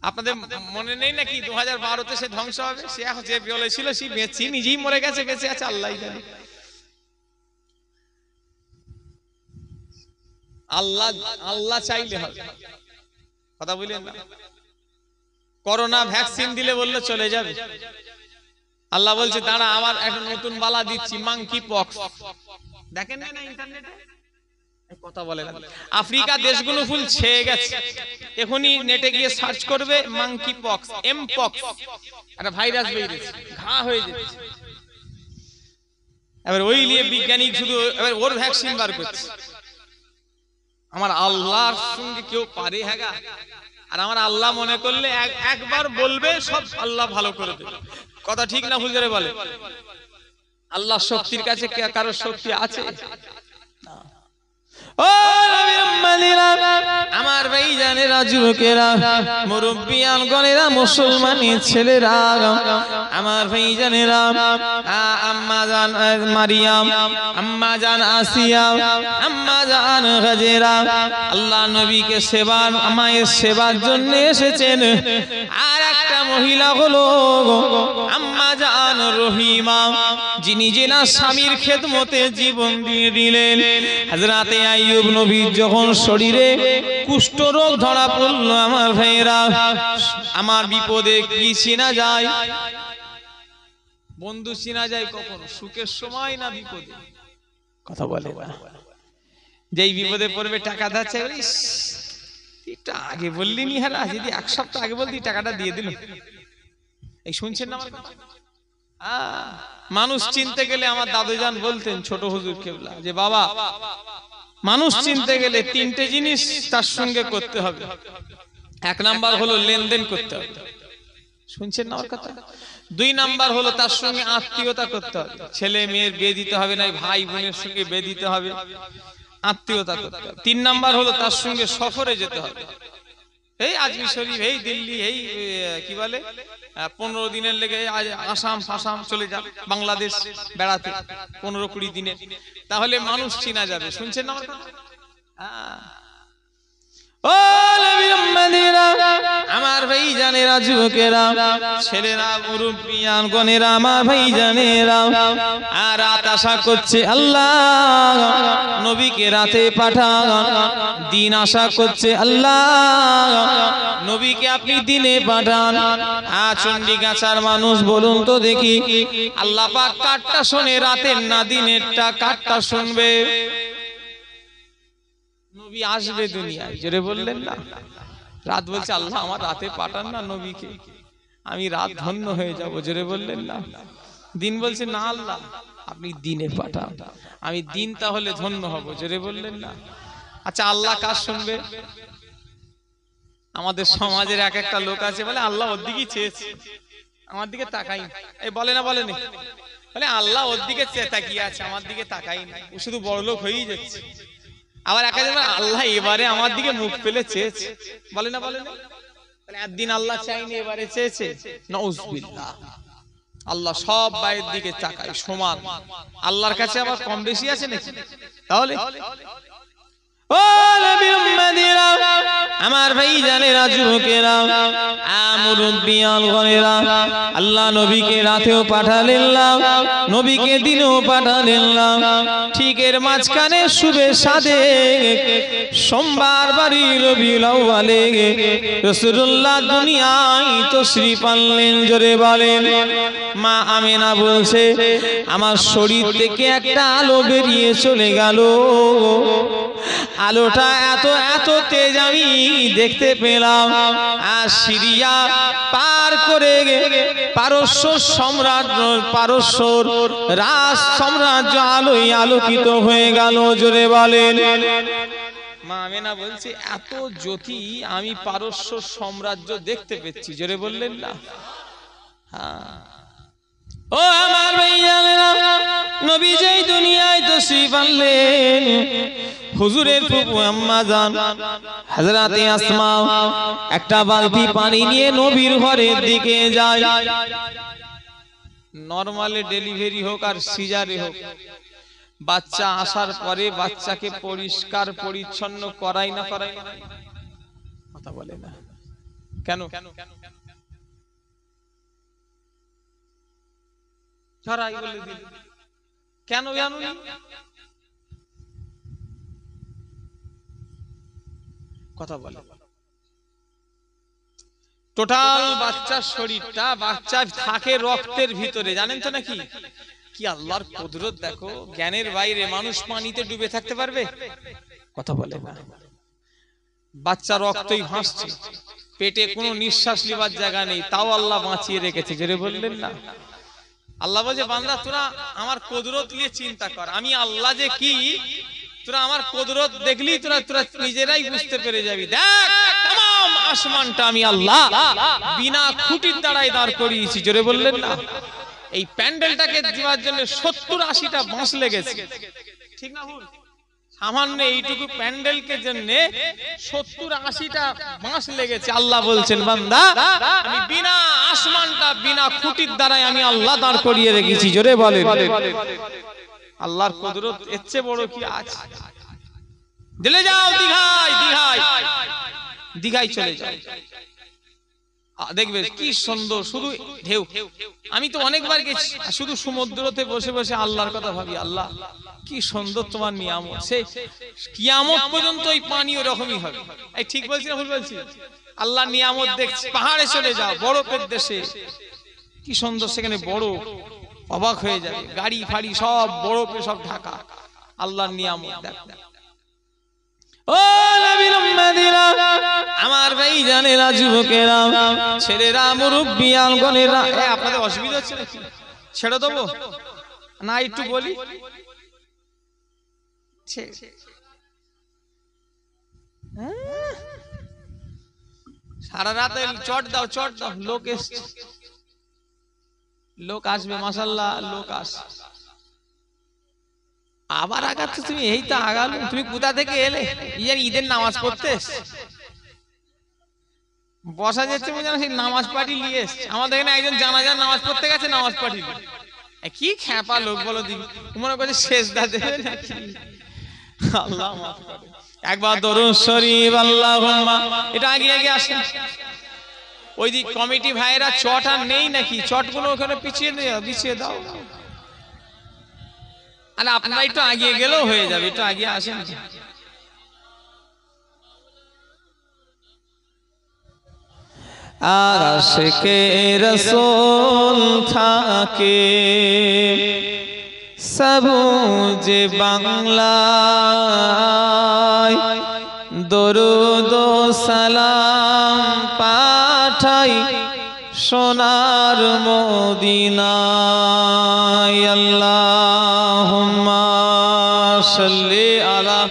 আপনাদের মনে নেই নাকি 2012-তে সে ধ্বংস হবে? সে এখন যে বলেছিল সে বেঁচে, নিজেই মরে গেছে, বেঁচে আছে আল্লাহই জানে। আল্লাহ চাইলে হবে, কথা বলেন না। করোনা ভ্যাকসিন দিলে বললে চলে যাবে। আল্লাহ বলছে দাঁড়া, আমার একটা নতুন বালা দিচ্ছি, মাংকি পক্স, দেখেন না ইন্টারনেটে কথা বলে না। আফ্রিকা দেশগুলো ফুল ছেয়ে গেছে, এখনই নেটে গিয়ে সার্চ করবে মাংকি পক্স, এম পক্স, একটা ভাইরাস বেরিয়েছে, ঘা হয়ে যাচ্ছে। এবার ওই নিয়ে বিজ্ঞানী শুধু এবার ওর ভ্যাকসিন বার করছে। আমার আল্লাহর সঙ্গে কেউ পারে হ্যাগা? আর আমার আল্লাহ মনে করলে একবার বলবে সব আল্লাহ ভালো করে দেবে। কথা ঠিক না হুজুরে বলে? আল্লাহ শক্তির কাছে কারো শক্তি আছে? ও নবী উম্মতিরা, আমার ভাই জানেরা, যুবকেরা, মুরব্বিয়ান গণেরা, মুসলমানি ছেলেরা, আমার ভাই জানেরা, আম্মা জান মারিয়াম, আম্মা জান আসিয়া, আম্মা জান হাজেরা আল্লাহ নবীকে সেবার, মায়ের সেবার জন্য এসেছেন। আর একটা মহিলা হলো আম্মা জান রহিমা, যিনি জেনা স্বামীর খেদমতে জীবন দিয়ে দিলেন। হযরতে আইয়ুব নবীর যখন শরীরে কুষ্ঠ রোগ ধরা পড়ল, আমার ভাইরা, আমার বিপদে কি চিনা যায়? বন্ধু চিনা যায় কখনো? সুখের সময় না বিপদে? কথা বলে না। যেই বিপদে পড়বে টাকা ধাচ্ছে, এটা আগে বললি নি, হ্যাঁ যদি এক সপ্তাহ আগে বলতি টাকাটা দিয়ে দিল। এই শুনছেন না আমার কথা? মানুষ চিনতে গেলে আমার দাদুজান বলতেন, ছোট হুজুর কেবলা, যে বাবা, মানুষ চিনতে গেলে তিনটে জিনিস তার সঙ্গে করতে হবে। এক নাম্বার হলো লেনদেন করতে হবে, শুনছেন না আমার কথা? দুই নাম্বার হলো তার সঙ্গে আত্মীয়তা করতে হবে, ছেলে মেয়ের বিয়ে দিতে হবে না, ভাই বোনের সঙ্গে বিয়ে দিতে হবে, আত্মীয়তা করতে হবে। তিন নাম্বার হলো তার সঙ্গে সফরে যেতে হবে। এই আজমি শরীফ, এই দিল্লি, এই কি বলে 15 দিনের লেগে আসাম ফাসাম চলে যান, বাংলাদেশ বেড়াতে 15-20 দিনের, তাহলে মানুষ চিনা যাবে। শুনছেন না আমার কথা? ও নবী উম্মতিরা, আমার ভাই জানেরা, যুবকেরা, ছেলেরা, মুরব্বিয়ান গণেরা, আমার ভাই জানেরা, আর রাত আশা করছে আল্লাহ নবীকে রাতে পাঠান, দিন আশা করছে আল্লাহ নবীকে আপনি দিনে পাঠান। চণ্ডীগাছার মানুষ বলুন তো দেখি, আল্লাহ পাক কারটা শোনে, রাতের না দিনেরটা? কারটা শুনবে? নবী আসবে দুনিয়ায়, জোরে বললেন না? রাত বলছে আল্লাহ আমার রাতে পাঠান না নবীকে, আমি রাত ধন্য হয়ে যাব, জোরে বললেন না? দিন বলছে না আল্লাহ আপনি দিনে পাঠান, আমি দিন তাহলে ধন্য হব, জোরে বললেন না? আচ্ছা আল্লাহ কাজ শুনবে? আমাদের সমাজের এক একটা লোক আছে বলে আল্লাহ ওর দিকেই চেয়েছে, আমার দিকে তাকাই। এই বলে না, বলে না, বলে আল্লাহ ওর দিকে তাকিয়ে আছে, আমার দিকে তাকাই না, ও শুধু বড় লোক হয়েই যাচ্ছে। আবার একাজন আল্লাহ এবারে আমার দিকে মুখ ফেলে চেয়েছে, বলে না, বলে না? তাহলে একদিন আল্লাহ চাইনি, এবারে চেয়েছে। নাউজুবিল্লাহ। আল্লাহ সব বাইরের দিকে তাকায় সমান, আল্লাহর কাছে আবার কম বেশি আছে নাকি? তাহলে ও নবী উম্মতিরা, আমার ভাই জানেরা, যুবকেরা, মুরব্বিয়ান গণেরা, আল্লাহ নবীকে রাতেও পাঠালেন না, নবীকে দিনেও পাঠালেন না। ঠিক এর মাঝখানে শুভে সাদে সোমবার বাড়ি রবিউল আউয়ালে রাসূলুল্লাহ দুনিয়ায় তাশরীফ আনলেন। জোরে বলেন। মা আমেনা বলছে, আমার শরীর থেকে একটা আলো বেরিয়ে চলে গেল, আলোটা এত এত তেজ আমি দেখতে পেলাম, আর সিরিয়া পার করে পারস্য সাম্রাজ্য, পারস্যর রাজ সাম্রাজ্য আলোয় আলোকিত হয়ে গেল। জোরে বলেন। মা আমেনা বলছে এত জ্যোতি আমি পারস্য সাম্রাজ্য দেখতে পেয়েছি। জোরে বললেন না? হ্যাঁ। ও আমার ভাইজানেরা, নবী যেই দুনিয়ায় তাশরীফ আনলেন, হুজুরের ফুফু আম্মা জান হযরতে আসমা একটা বালতি পানি নিয়ে নবীর ঘরের দিকে যায়। নরমালে ডেলিভারি হোক আর সিজারে হোক, বাচ্চা আসার পরে বাচ্চাকে পরিষ্কার পরিচ্ছন্ন করাই না করাই? কথা বলে না কেন? ছড়াই বলে দিল কেন? জানুনি? কথা বলে। টোটাল বাচ্চার শরীরটা, বাচ্চা থাকে রক্তের ভিতরে, জানেন তো নাকি? কি আল্লাহর কুদরত দেখো, জ্ঞানের বাইরে মানুষ পানিতে ডুবে থাকতে পারবে? কথা বলে না। বাচ্চা রক্তই ভাসছে, পেটে কোনো নিঃশ্বাস নেবার জায়গা নেই, তাও আল্লাহ বাঁচিয়ে রেখেছে। জোরে বললেন না? আল্লাহ বলছে বান্দা তোরা আমার কুদরত নিয়ে চিন্তা কর, আমি আল্লাহ যে কি, তোরা আমার কুদরত দেখলি তোরা নিজেরাই বুঝতে পেরে যাবি। দেখ तमाम আসমানটা আমি আল্লাহ বিনা খুঁটির দ্বারাই দাঁড় করিয়েছি। জোরে বললেন না? এই প্যান্ডেলটাকে দেওয়ার জন্য 70-80টা বাঁশ লেগেছে, ঠিক না ভুল? সামান্য এইটুকু প্যান্ডেলকে জন্য 70-80টা বাঁশ লেগেছে। আল্লাহ বলছেন বান্দা আমি বিনা আসমানটা বিনা খুঁটির দ্বারাই আমি আল্লাহ দাঁড় করিয়ে রেখেছি। জোরে বলেন। আল্লাহর কুদরত এর চেয়ে বড় কি আছে? দিলে যাও দীঘায় চলে যাও, দেখবে কি সুন্দর শুধু ঢেউ। আমি তো অনেকবার গেছি, শুধু সমুদ্রতে বসে বসে আল্লাহর কথা ভাবি, আল্লাহ কি সুন্দর তোমার নিয়ামত। সে কিয়ামত পর্যন্ত ওই পানি ওরকমই হবে। এই ঠিক বলছি না ভুল বলছি? আল্লাহ নিয়ামত দেখছি। পাহাড়ে চলে যাও, বরফের দেশে, কি সুন্দর সেখানে বরফ, অবাক হয়ে যাবে। গাড়ি ফাড়ি সব বরফে সব ঢাকা, আল্লাহর নিয়ামত দেখ। ও নবীর উম্মতিরা, আমার ভাই জানেরা, যুবকেরা, ছেলেরা, মুরব্বিয়ান গণেরা, আপনাদের অসুবিধা হচ্ছে নাকি? ছেড়ে দেবো না একটু বলি? সারা রাত চট দাও, লোক আসবে, মাশাআল্লাহ লোক আসবে। আবার আগাচ্ছ তুমি, এই তো আগালো। তুমি কোথা থেকে এলে? ঈদের নামাজ পড়তে বসা যাচ্ছে সেই নামাজ পাঠি নিয়ে এসছে। আমাদের এখানে একজন জানাজার নামাজ পড়তে গেছে, নামাজ পাঠি কি খ্যাপা লোক বলো দিবি, মনে করছে শেষদা দেবে নাকি? আল্লাহ মাফ করে। একবার দরুদ শরীফ আল্লাহুম্মা, এটা আগে আসে। ওই দিক কমিটি ভাইয়েরা চট আর নেই নাকি? চটগুলো ওখানে বিছিয়ে দাও। আরে আপনারা একটু আগিয়ে গেলেও হয়ে যাবে, একটু আগিয়ে আসেন। আশিকে রাসূল থাকে সবুজ বাংলায়, দরুদ ও সালাম পাঠাই সোনার মদিনায়। আল্লাহুম্মা সাল্লি আলা।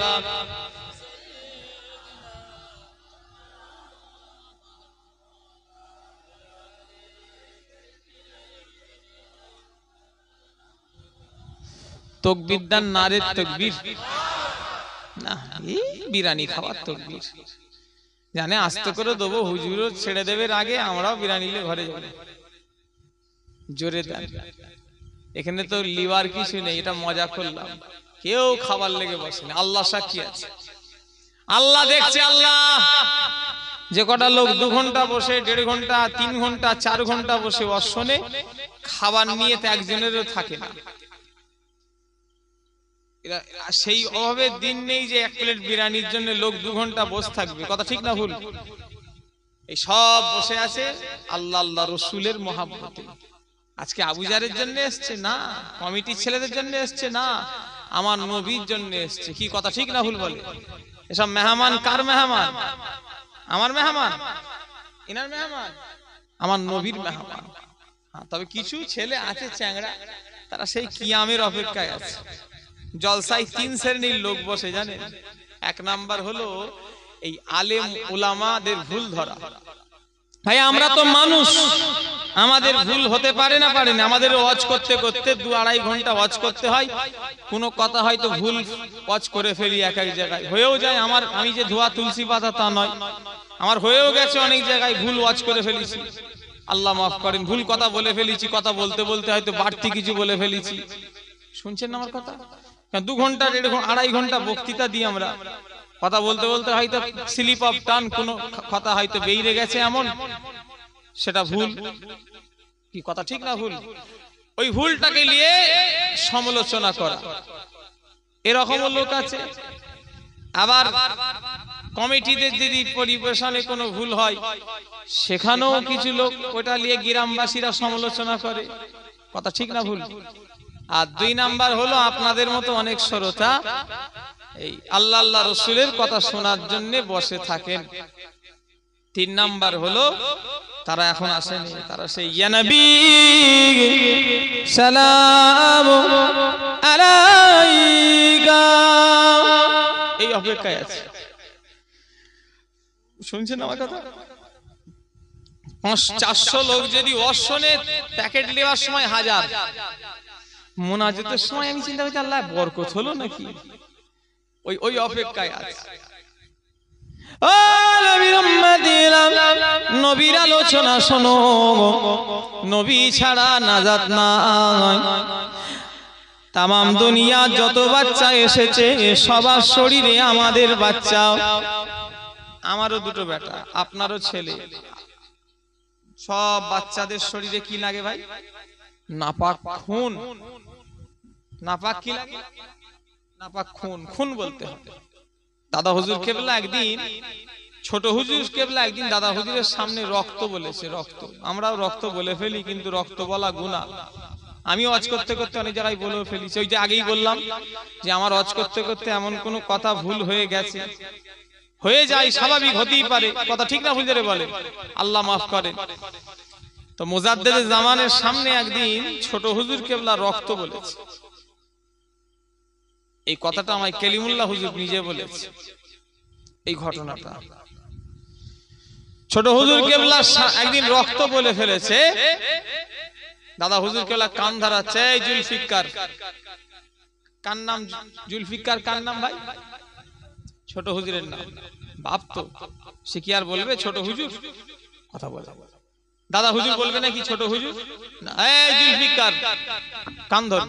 তকবীর দান নারে তকবীর না, এই বিরিয়ানি খাওয়ার তকবীর জানে আস্তে করে দেবো, হুজুরও ছেড়ে দেবে আগে, আমরাও বিরিয়ানি নিলে ঘরে যাবো। জোরে দেন। এখানে তো লিভার কিছু নেই, এটা মজা করলাম, কেউ খাবার লেগে বসে না। আল্লাহ সাক্ষী আছে, আল্লাহ দেখছে। আল্লাহ যে কটা লোক 2 ঘন্টা বসে, 1.5 ঘন্টা, 3 ঘন্টা, 4 ঘন্টা বসে অশনে খাবার নিয়ে তো একজনেরও থাকে না। সেই অভাবে দিন নেই যে 1 প্লেট বিরিয়ানির জন্য লোক 2 ঘন্টা বসে থাকবে। কথা ঠিক না ভুল? এই সব বসে আছে আল্লাহ রসুলের মহাব্বতে। আজকে আবুজারের জন্য এসছে না, কমিটির ছেলেদের জন্য এসছে না, আমার নবীর জন্য এসছে। কি কথা ঠিক না ভুল বলে? এসব মেহমান কার মেহমান? আমার মেহমান, এনার মেহমান, আমার নবীর মেহমান। তবে কিছু ছেলে আছে চ্যাংড়া, তারা সেই কিয়ামের অপেক্ষায় আছে। জলসায় 3 শ্রেণীর লোক বসে জানেন। 1 নাম্বার হলো এই আলেম উলামাদের ভুল ধরা। ভাই আমরা তো মানুষ, আমাদের ভুল হতে পারে না, আমাদের ওয়াজ করতে করতে 2-2.5 ঘন্টা ওয়াজ করতে হয়। কোনো কথা হয়তো ভুল ওয়াজ করে ফেলি, এক জায়গায় হয়েও যায়। আমি যে ধোয়া তুলসী পাতা তা নয়, আমার হয়েও গেছে অনেক জায়গায় ভুল ওয়াজ করে ফেলেছি। আল্লাহ মাফ করেন, ভুল কথা বলে ফেলেছি, কথা বলতে বলতে হয়তো বাড়তি কিছু বলে ফেলেছি। শুনছেন না আমার কথা? 2 ঘন্টা 2.5 ঘন্টা বক্তৃতা দিই আমরা, কথা বলতে বলতে হয়তো স্লিপ অফ টান, কোনো কথা হয়তো বেরিয়ে গেছে এমন, সেটা ভুল। কি কথা ঠিক না ভুল? ওই ভুলটাকে নিয়ে সমালোচনা করা, এরকমও লোক আছে। আবার কমিটিদের যদি পরিবেশনে কোনো ভুল হয়, সেখানেও কিছু লোক ওটা নিয়ে গ্রামবাসীরা সমালোচনা করে। কথা ঠিক না ভুল? আর 2 নাম্বার হলো আপনাদের মতো অনেক শ্রোতা এই আল্লাহ আল্লাহ রসুলের কথা শোনার জন্য বসে থাকেন। 3 নাম্বার হলো তারা এখন আসেনি, তারা সেই ইয়া নবী সালাম আলাইকা এই অপেক্ষায় আছে। শুনছেন আমার কথা? 400 লোক যদি অশনে প্যাকেট নেওয়ার সময় 1000, মুনাজাতের সময় আমি চিন্তা করছি আল্লাহ বরকত হলো নাকি, ওই অপেক্ষায় আছে। ও নবীর উম্মতিরা, নবীর আলোচনা শোনো, নবী ছাড়া নাজাত নাই। তামাম দুনিয়া যত বাচ্চা এসেছে সবার শরীরে আমাদের বাচ্চা, আমারও 2টো বেটা, আপনারও ছেলে, সব বাচ্চাদের শরীরে কি লাগে ভাই? নাপাক খুন। নাপাক কি লাগে? নাপাক খুন। খুন বলতে হবে। দাদা হুজুর কেবলা একদিন, ছোট হুজুর কেবলা একদিন দাদা হুজুরের সামনে রক্ত বলেছে। রক্ত, আমরাও রক্ত বলে ফেলি, কিন্তু রক্ত বলা গুনাহ। আমি ওয়াজ করতে করতে অনেক জায়গায় বলে ফেলেছি। ওই যে আগেই বললাম যে আমার ওয়াজ করতে করতে এমন কোন কথা ভুল হয়ে গেছে, হয়ে যায়, স্বাভাবিক, হতেই পারে, কথা ঠিক না ভুল করে বলে, আল্লাহ মাফ করে। তো মুজাদ্দেদে জামানের সামনে একদিন ছোট হুজুর কেবলা রক্ত বলেছে। এই কথাটা আমায় কেলিমুল্লাহ হুজুর নিজে বলেছে। এই ঘটনাটা ছোট হুজুর কেবলা একদিন রক্ত বলে ফেলেছে। দাদা হুজুর কেবলা কান ধরাচ্ছে, এই জুলফিকার, কার নাম? জুলফিকার কার নাম ভাই? ছোট হুজুরের নাম। বাপ তো, সে কি আর বলবে ছোট হুজুর? কথা বলে দাদা হুজুর বলবে নাকি ছোট হুজুর? এই জুলফিকার কান ধর,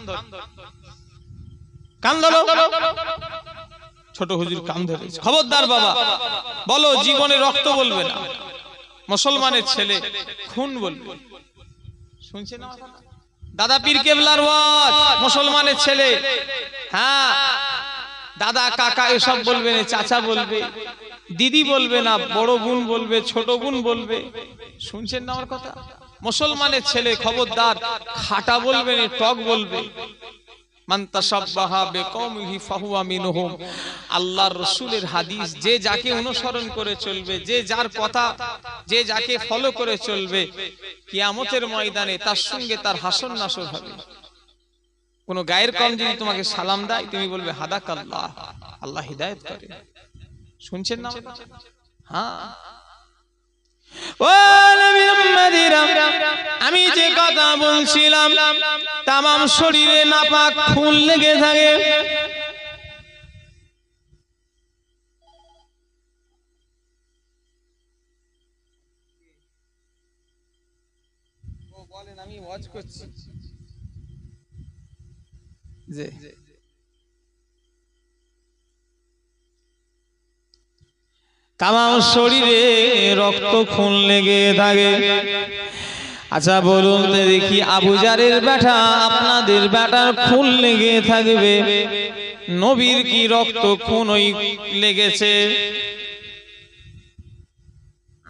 কান ধরো। ছোট হুজুর কান ধরেছে। খবরদার বাবা, বলো জীবনে রক্ত বলবে না, মুসলমানের ছেলে খুন বলবে। শুনছেন আমার কথা? দাদা পীর কেবলার ওয়াজ, মুসলমানের ছেলে, হ্যাঁ, দাদা কাকা এসব বলবে না, চাচা বলবে, দিদি বলবে না, বড় বোন বলবে, ছোট বোন বলবে। শুনছেন না আমার কথা? মুসলমানের ছেলে, খবরদার খাটা বলবে না, টক বলবে। মান তাশাব্বাহা বিকওমিহি ফাহুয়া মিনহুম। আল্লাহর রাসূলের হাদিস, যে যাকে অনুসরণ করে চলবে, যে যার কথা, যে যাকে ফলো করে চলবে, কিয়ামতের ময়দানে তার সঙ্গে তার হাসর নাসর হবে। কোন গায়ের কম যদি তোমাকে সালাম দেয়, তুমি বলবে হাদাকাল্লাহ, আল্লাহ হিদায়াত করে। শুনছেন না? হ্যাঁ। ও নবীর উম্মতিরা, আমি যে কথা বলছিলাম, তামাম শরীরে নাপাক খুন লেগে থাকে। ও বলেন আমি ওয়াজ করছি যে তামাম শরীরে রক্ত খুন লেগে থাকে। আচ্ছা বলুন তো দেখি, আবু জারের বেটা, আপনাদের বেটার খুন লেগে থাকবে, নবীর কি রক্ত খুন ওই লেগেছে?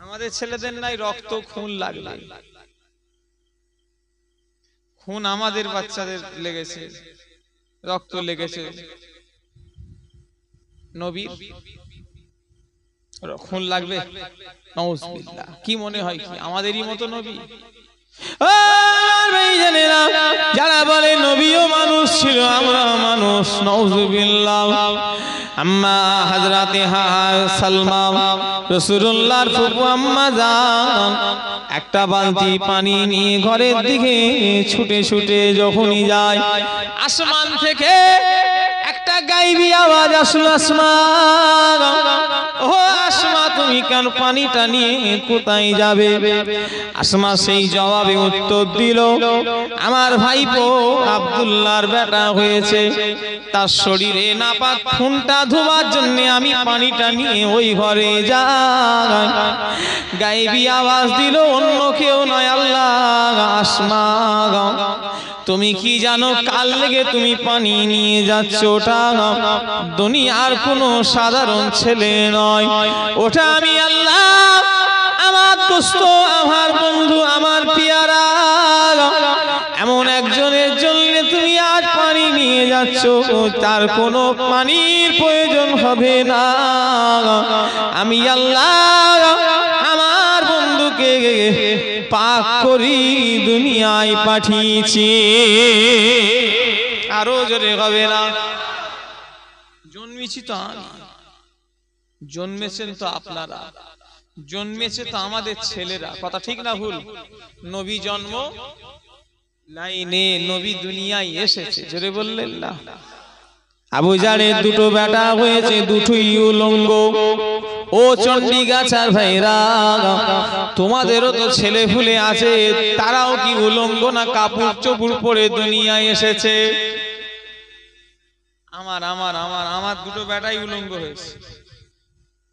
আমাদের ছেলেদের নাই রক্ত খুন লাগবে, খুন আমাদের বাচ্চাদের লেগেছে, রক্ত লেগেছে। নবীর খুন লাগবে? নাউজুবিল্লাহ। কি মনে হয় কি আমাদেরই মতো নবী? যারা বলে নবীও মানুষ ছিল, আমরা মানুষ, নাউজুবিল্লাহ। আম্মা হযরতে সালমা, রাসূলুল্লাহর ফুফু আম্মা জান, একটা বালতি পানি নিয়ে ঘরের দিকে ছুটে ছুটে যখনই যায়, আসমান থেকে একটা গায়বী আওয়াজ আসলো, আসমা, ও আসমা, তুমি কেন পানিটা নিয়ে কোথায় যাবে? আসমা সেই জবাবে উত্তর দিল, আমার ভাইপো আব্দুল্লাহর বেটা হয়েছে, তার শরীরে নাপাক খুনটা ধোবার জন্য আমি পানিটা নিয়ে ওই ঘরে যাই। গায়বী আওয়াজ দিল, অন্য কেউ নয়, আল্লাহ। আসমা, তুমি কি জানো কাল লেগে তুমি পানি নিয়ে যাচ্ছ, ওটা দুনিয়ার কোনো সাধারণ ছেলে নয়, ওটা আমি আল্লাহ, আমার দোস্ত, আমার বন্ধু, আমার পিয়ারা, এমন একজনের জন্য তুমি আজ নিয়ে যাচ্ছ তার কোনো পানির প্রয়োজন হবে না। আমি আল্লাহ আমার বন্ধুকে পাক করি দুনিয়ায় পাঠিয়েছি। আরো জোরে হবে না। জন্মেছি তো আমি, জন্মেছেন তো আপনারা, জন্মেছে তো আমাদের ছেলেরা, কথা ঠিক না ভুল? নবী জন্ম লাইনে, নবী দুনিয়ায় এসেছে, জোরে বললেন না? আবু জাহেলের দুটো বেটা হয়েছে, দুটোই উলঙ্গ। ও চণ্ডীগাছার ভাইরা, তোমাদেরও তো ছেলে ফুলে আছে, তারাও কি উলঙ্গ না কাপড় চোপড় পরে দুনিয়ায় এসেছে? আমার আমার আমার আমার দুটো বেটাই উলঙ্গ হয়েছে।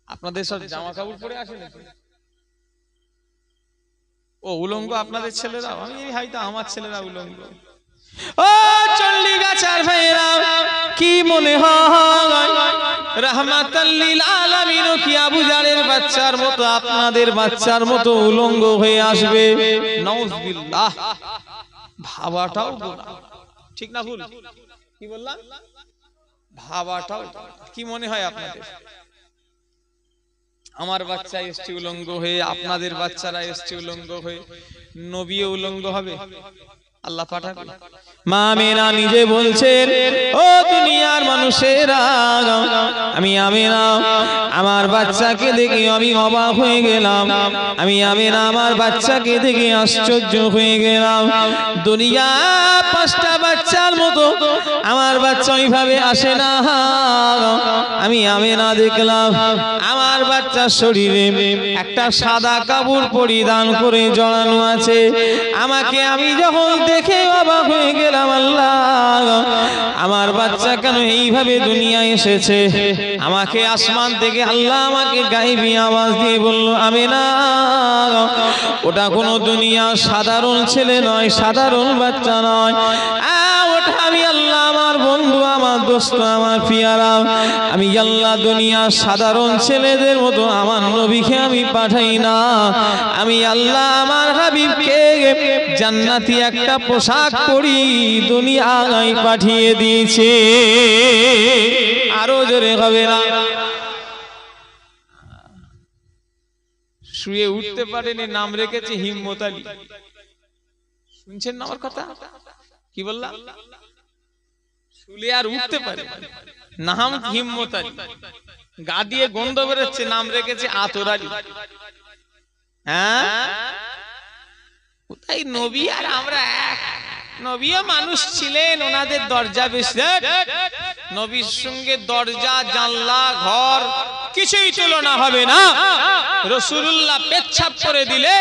আপনাদের সব জামা কাপড় পরে আসে নাকি? ও উলঙ্গ আপনাদের ছেলেরা? আমি হয়তো আমার ছেলেরা উলঙ্গ। ও চণ্ডীগাছার ভাইরা, কি মনে হয় রাহমাতাল লিল আলামিন কি আবু জাহেলের বাচ্চার মতো, আপনাদের বাচ্চার মতো উলঙ্গ হয়ে আসবে? নাউজুবিল্লাহ। ভাবাটাও গোনা, ঠিক না ভুল? কি বললাম? ভাবাটাও। কি মনে হয় আপনাদের? আমার বাচ্চা এসছে উলঙ্গ হয়ে, আপনাদের বাচ্চারা এসছে উলঙ্গ হয়ে, নবীও উলঙ্গ হবে? আল্লাহ পাঠাবে। মা আমিনা নিজে বলছেন, ও দুনিয়ার মানুষেরা, আমি আমিনা আমার বাচ্চাকে দেখে আমি অবাক হয়ে গেলাম। আমি আমিনা আমার বাচ্চাকে দেখে আশ্চর্য হয়ে গেলাম। দুনিয়া পাঁচটা বাচ্চার মতো আমার বাচ্চা ওইভাবে আসে না। আমি আমিনা দেখলাম আমার বাচ্চার শরীরে একটা সাদা কাপড় পরিধান করে জড়ানো আছে। আমাকে আমি যখন দেখে অবাক হয়ে গেলাম, আল্লাহ আমার বাচ্চা কেন এইভাবে দুনিয়ায় এসেছে? আমাকে আসমান থেকে আল্লাহ আমাকে গায়েবী আওয়াজ দিয়ে বলল, আমিনা ওটা কোনো দুনিয়ার সাধারণ ছেলে নয়, সাধারণ বাচ্চা নয়, ওটা আমি আল্লাহ আমার বন্ধু, আমার দোস্ত, আমার পিয়ারা। আমি আল্লাহ দুনিয়ার সাধারণ ছেলেদের মতো আমার নবীকে আমি পাঠাই না। আমি আল্লাহ আমার হাবিবকে জান্নাতি একটা পোশাক পরি দুনিয়ায় পাঠিয়ে দিয়েছে। আরো জোরে হবে না। শুয়ে উঠতে পারেনি, নাম রেখেছে হিম্মত আলী। শুনছেন না আমার কথা? কি বললাম? শুলে আর উঠতে পারে, নাম হিম্মত আলী। গা দিয়ে গন্ধ বেরোচ্ছে, নাম রেখেছে আতর আলী। হ্যাঁ, কোথায় নবী আর আমরা এক? নবীও মানুষ ছিলেন, ওনাদের দরজা বেশি। নবীর সঙ্গে দরজা, জানলা, ঘর কিছুই তুলনা হবে না। রাসূলুল্লাহ পেচ্ছাপ করে দিলে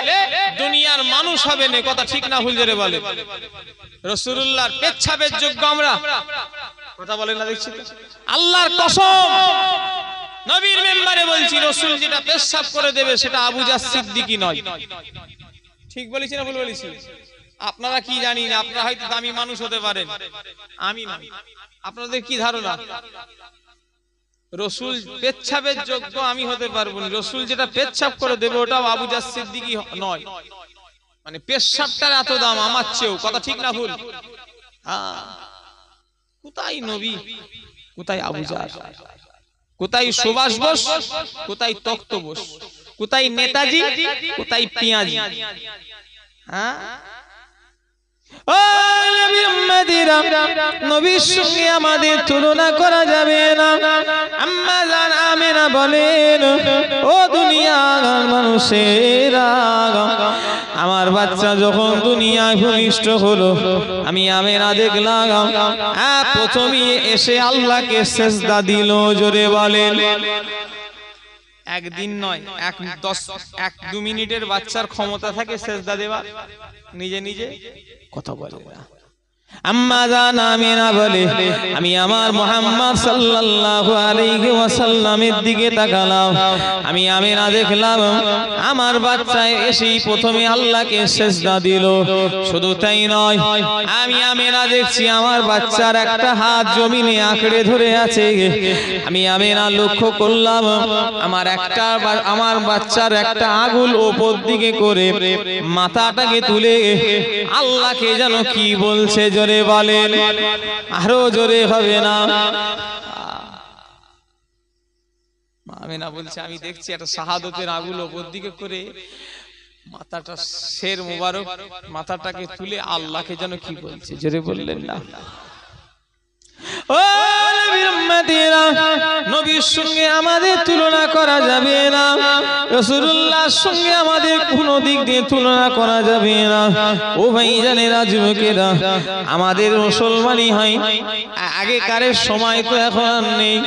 দুনিয়ার মানুষ হবে না, কথা ঠিক না ভুল জোরে বলে? রাসূলুল্লাহর পেচ্ছাপের যোগ্য আমরা, কথা বলেন না দেখছি তো? আল্লাহর কসম, নবীর মেম্বারে বলছি, রাসূল যেটা পেচ্ছাপ করে দেবে সেটা আবু জাহল সিদ্দিকী নয়। ঠিক বলেছি না ভুল বলেছি? আপনারা কি জানি না, আপনারা হয়তো দামি মানুষ হতে পারেন, আমি না। আপনাদের কি ধারণা রাসূল পেচ্ছাপের যোগ্য আমি হতে পারবো না? রাসূল যেটা পেচ্ছাপ করে দেবে ওটাও আবু জাহল সিদ্দিকী নয়। মানে পেচ্ছাপটার এত দাম আমার চেয়েও, কথা ঠিক না ভুল? কোথায় নবী, কোথায় আবু জাহল, কোথায় সুভাষ বোস, কোথায় তখ্ত বোস, কোথায় নেতাজি, কোথায় পিয়াজি? হ্যাঁ, ও নবী উম্মতিরা, নবীর সঙ্গে আমাদের তুলনা করা যাবে না। আম্মা জান আমিনা বলেন, ও দুনিয়ার মানুষেরা, আমার বাচ্চা যখন দুনিয়ায় ভূমিষ্ঠ হলো, আমি আমিনা দেখলাম প্রথমেই এসে আল্লাহকে সিজদা দিল। জোরে বলেন। একদিন নয়, 1-2 মিনিটের বাচ্চার ক্ষমতা থাকে সিজদা দেওয়ার, নিজে নিজে কথা বলে না। আম্মা জান আমিনা বলে, আমি আমার মুহাম্মদ সাল্লাল্লাহু আলাইহি ওয়াসাল্লামের দিকে তাকালাম। আমি আমিনা দেখলাম আমার বাচ্চা এসেই প্রথমে আল্লাহকে সিজদা দিল। শুধু তাই নয়, আমি আমিনা দেখছি আমার বাচ্চার একটা হাত জমিনে আঁকড়ে ধরে আছে। আমি আমিনা লক্ষ্য করলাম আমার বাচ্চার একটা আঙুল ওপর দিকে করে মাথাটাকে তুলে আল্লাহকে যেন কি বলছে। জোরে বলেন, আরো জোরে হবে না? আমিনা বলছে আমি দেখছি একটা শাহাদতের আগুল ওপর দিকে করে মাথাটা শের মোবারক মাথাটাকে তুলে আল্লাহকে যেন কি বলছে, জোরে বললেন না? ও নবীর উম্মতিরা, নবীর সঙ্গে আমাদের তুলনা করা যাবে না, রাসূলুল্লাহর সঙ্গে আমাদের কোনো দিক দিয়ে তুলনা করা যাবে না। ও ভাইজানেরা, যুবকেরা, আমাদের মুসলমানি হয় আগেকারের সময় তো এখন আর নেই।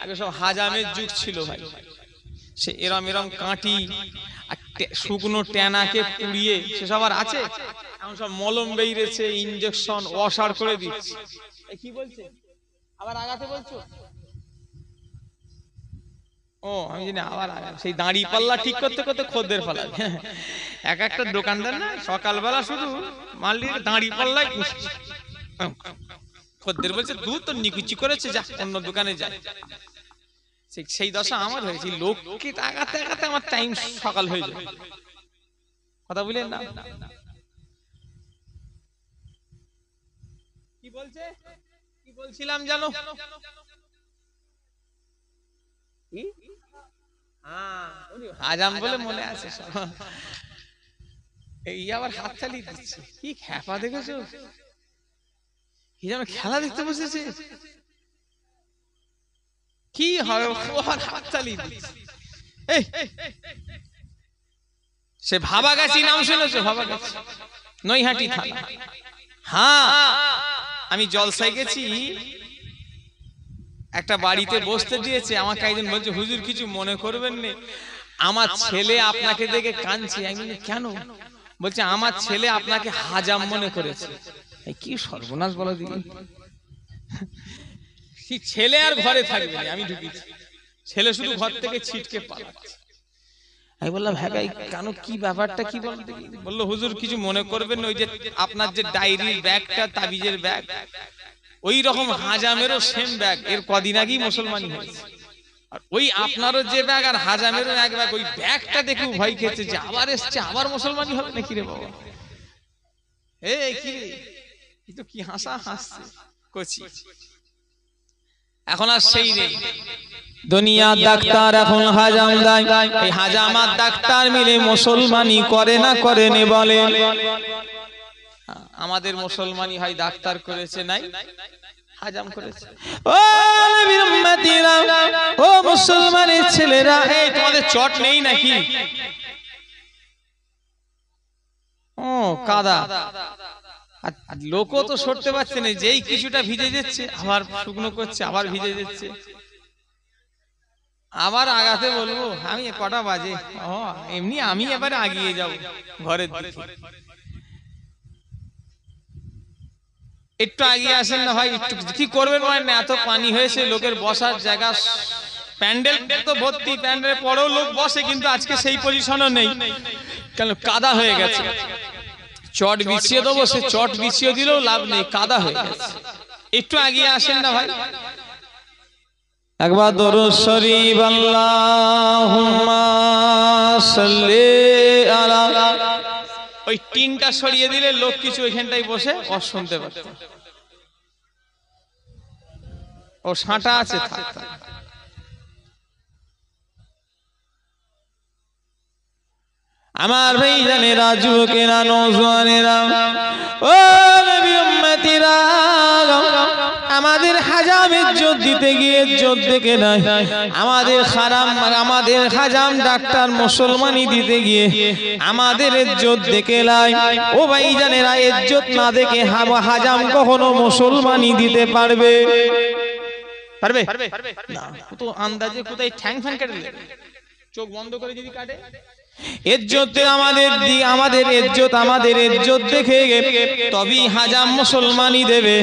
আগে সব হাজামের যুগ ছিল ভাই, সে এরম এরম কাঁটি শুকনো ট্যানাকে পুড়িয়ে সেসব আর আছে? এখন সব মলম বেরিয়েছে, ইনজেকশন ওয়াশার করে দিচ্ছে। কি বলছে আবার আগাতে বলছো? ও আমি জানি আবার আগা, সেই দাঁড়ি পাল্লা ঠিক করতে করতে খদ্দের পালা। এক একটা দোকানদার না সকালবেলা শুধু মালিক দাঁড়ি পাল্লাই খদ্দের বলছে দুধ তো নিকুচি করেছে, যা অন্য দোকানে যায়। সেই দশা আমার হয়েছে, লোককে আগাতে আগাতে আমার টাইম সকাল হয়ে যায়। কথা বলেন না? কি বলছে, কি বলছিলাম জানো? হাজাম বলে মনে আছে, এই আবার হাত চালিয়ে দিচ্ছে। কি খেপা দেখেছো? কি যেন খেলা দেখতে বসেছে, কি হয় হাত চালিয়ে দিচ্ছে। সে ভাবাগাছি নাম শুনেছো? ভাবাগাছি নৈহাটি থানা। হ্যাঁ, আমি জলসায় গেছি, একটা বাড়িতে বসতে দিয়েছে। আমাকে একজন বলছে হুজুর কিছু মনে করবেন না, আমার ছেলে আপনাকে দেখে কাঁদছে। আমি বলি কেন? বলছে আমার ছেলে আপনাকে হাজাম মনে করেছে। কি সর্বনাশ বলো দিদি, ছেলে আর ঘরে থাকবে না। আমি ঢুকেছি, ছেলে শুধু ঘর থেকে ছিটকে পালাচ্ছে। আমি বললাম হ্যাঁ ভাই কেন, কি ব্যাপারটা কি বল? বললো হুজুর কিছু মনে করবেন না, ওই যে আপনার যে ডায়েরির ব্যাগটা, তাবিজের ব্যাগ, ওই রকম হাজামেরও সেম ব্যাগ, এর কদিন আগেই মুসলমানি হয়েছে। আর ওই আপনারও যে ব্যাগ আর হাজামেরও এক ব্যাগ, ওই ব্যাগটা দেখে ভয় খেয়েছে যে আবার এসছে, আবার মুসলমানি হবে নাকি রে বাবা। এই কি রে, তো কি হাসা হাসছে কচি। এখন আর সেই নেই, দুনিয়ার ডাক্তার এখন হাজাম দেয়। এই হাজাম আর ডাক্তার মিলে মুসলমানি করে না করে নে বলে? আমাদের মুসলমানি হয় ডাক্তার করেছে নাই হাজাম করেছে। ও নবীর উম্মতিরা, ও মুসলমানের ছেলেরা, এই তোমাদের চট নেই নাকি? ও কাদা, লোকও তো সরতে পারছে না, যেই কিছুটা ভিজে যাচ্ছে আবার শুকনো করছে, আবার ভিজে যাচ্ছে, আবার আগাতে বলবো। আমি কটা বাজে? ও এমনি আমি এবারে আগিয়ে যাব ঘরের দিকে। একটু আগিয়ে আসেন না ভাই, একটু কি করবেন মানে? এত পানি হয়েছে, লোকের বসার জায়গা, প্যান্ডেল তো ভর্তি, প্যান্ডেলের পরেও লোক বসে, কিন্তু আজকে সেই পজিশনও নেই, কেন কাদা হয়ে গেছে। চট বিছিয়ে দেবো, সে চট বিছিয়ে দিলেও লাভ নেই, কাদা হয়ে গেছে। একটু আগিয়ে আসেন না ভাই, একবার দরুদ শরীফ আল্লাহুম্মা সাল্লি আলা। ওই টিনটা সরিয়ে দিলে লোক কিছু ওইখানটাই বসে ও শুনতে পারত। ও সাঁটা আছে থাকতে। আমার ভাইজানেরা, যুবকেরা, নওজোয়ানেরা, ও নবী উম্মতিরা, আমাদের হাজাম ইজ্জত দিতে গিয়ে ইজ্জত দেখে নাই, আমাদের হাজাম ডাক্তার মুসলমানি দিতে গিয়ে আমাদের ইজ্জত দেখে নাই। ও ভাইজানেরা, ইজ্জত না দেখে হাজাম কখনো মুসলমানি দিতে পারবে? পারবে না। তো আন্দাজে কোথায় ঠ্যাং ফ্যাং কেটে দেবে, চোখ বন্ধ করে যদি কাটে। ইজ্জতে আমাদের ইজ্জত দেখে তবেই হাজাম মুসলমানি দেবে।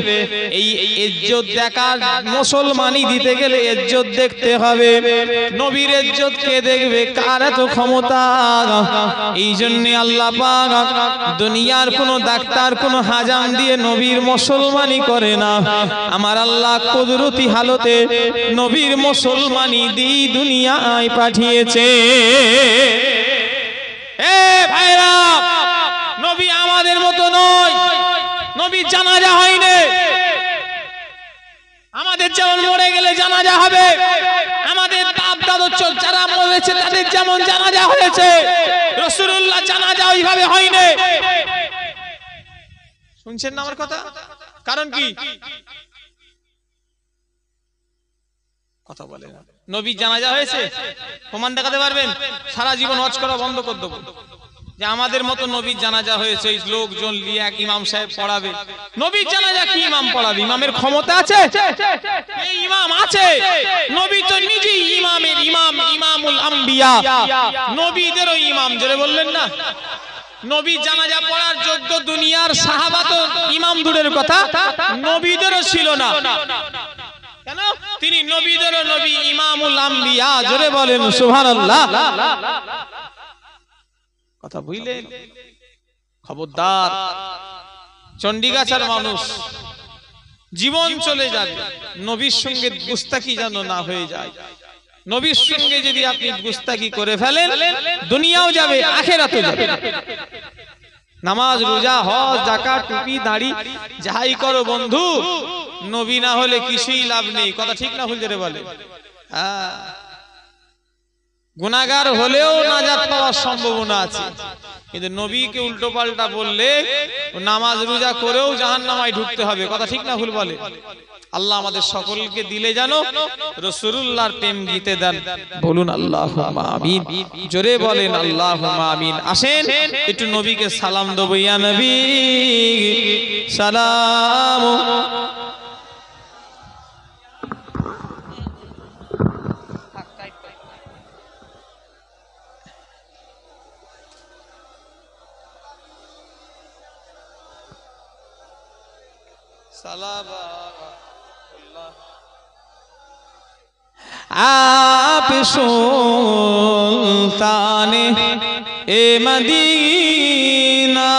এই ইজ্জত দেখার, মুসলমানি দিতে গেলে ইজ্জত দেখতে হবে। নবীর ইজ্জত কে দেখবে? কার এত ক্ষমতা? এই জন্য আল্লাহ পাক দুনিয়ার কোন ডাক্তার কোন হাজাম দিয়ে নবীর মুসলমানি করে না। আমার আল্লাহ কুদরতি হালতে নবীর মুসলমানি দিয়ে দুনিয়ায় পাঠিয়েছে। ভাইরা, নবী আমাদের মতো নয়, নবীর জানাজা হয়নি। আমাদের যেমন মরে গেলে জানাজা হবে, আমাদের বাপ দাদু যারা মরেছে তাদের যেমন জানাজা হয়েছে, রাসূলুল্লাহ জানাজা ওইভাবে হয়নি। শুনছেন না আমার কথা? কারণ কি? কথা বলে না। নবীর জানাজা হয়েছে, প্রমাণ দেখাতে পারবেন? সারা জীবন হজ করা বন্ধ করে দেবো যে আমাদের মতো নবীর জানাজা হয়েছে, এই লোকজন লিয়ে এক ইমাম সাহেব পড়াবে। নবীর জানাজা কি ইমাম পড়াবে? ইমামের ক্ষমতা আছে? এই ইমাম আছে? নবী তো নিজেই ইমামের ইমাম, ইমামুল আম্বিয়া, নবীদেরও ইমাম। জোরে বললেন না? নবী জানাজা পড়ার যোগ্য দুনিয়ার সাহাবা তো ইমাম দূরের কথা, নবীদেরও ছিল না। কেন? তিনি নবীদেরও নবী, ইমামুল আম্বিয়া। জোরে বলেন সুবহানাল্লাহ। কথা বুঝলেন? খবরদার, চণ্ডীগাছার মানুষ জীবন চলে যাবে, নবীর সঙ্গে গুস্তাখি যেন না হয়ে যায়। নবীর সঙ্গে যদি আপনি গুস্তাখি করে ফেলেন, দুনিয়াও যাবে, আখিরাতও যাবে। নামাজ, রোজা, হজ, যাকাত, টুপি, দাড়ি যাই করো বন্ধু, নবী না হলে কিছুই লাভ নেই। কথা ঠিক না ভুল করে বলে? হ্যাঁ, গুনাহগার হলেও নাজাত পাওয়ার সম্ভাবনা আছে, কিন্তু নবীকে উল্টো পাল্টা বললে নামাজ রোজা করেও জাহান্নামায় ঢুকতে হবে। কথা ঠিক না ভুল বলে? আল্লাহ আমাদের সকলকে দিলে জানো রাসূলুল্লাহর প্রেম গীতে দেন। বলুন আল্লাহুম্মা আমিন। জোরে বলেন আল্লাহুম্মা আমিন। আসেন একটু নবীকে সালাম দেব। ইয়া নবী সালাম। आप सुल्ताने ए मदीना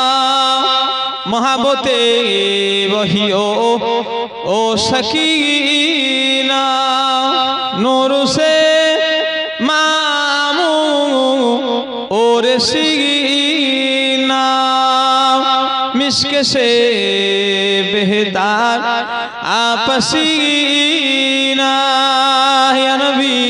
मोहब्बते वही ओ सकीना नूर से मामू और सीना मिस्क से बेहतर आपसीना या नबी।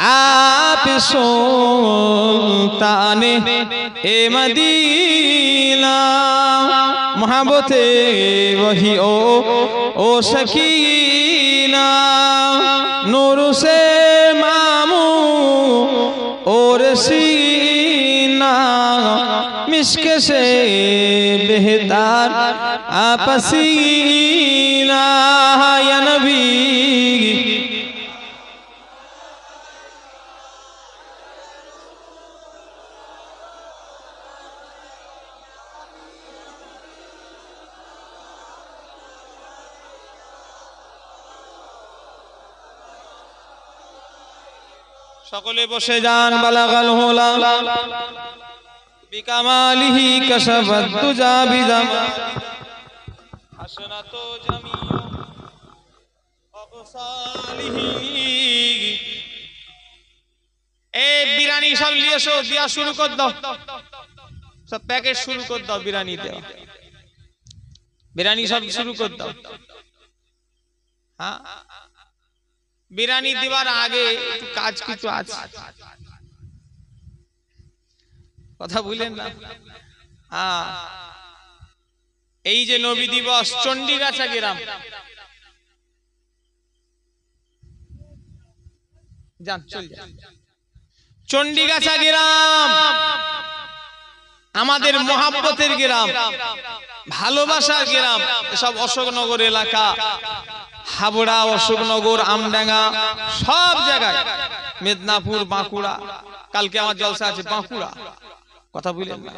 आप सुल्ताने ए मदीना मोहब्बते वही ओ सकीना नूर से मामू और सीना मिस्क से बेहतर आपसीना या नबी। সকলে বসে যান। বালাগাল হুলা বিকামালিহি কাশাফাত তুজা বিজামা হাসনাতু জামিউ আবসালিহি। এই বিরানি সব নিয়ে এসো, দিয়া শুরু কর দাও, সব প্যাকেট শুরু কর দাও। বিরানি দেওয়া, বিরানি সব শুরু কর দাও। হ্যাঁ, বিরানি দিবার আগে একটু কাজ কিছু আছে, কথা বুঝলেন না? এই যে নবী দিবস, চণ্ডীগাছা গ্রাম, যান চল যান, চণ্ডীগাছা গ্রাম আমাদের মহাব্বতের গ্রাম, ভালোবাসার গ্রাম। সব অশোকনগর এলাকা, হাবড়া, অশোকনগর, আমডাঙ্গা, সব জায়গায়, মেদিনীপুর, বাঁকুড়া, কালকে আমার জলসা আছে বাঁকুড়া। কথা বুঝলেন না?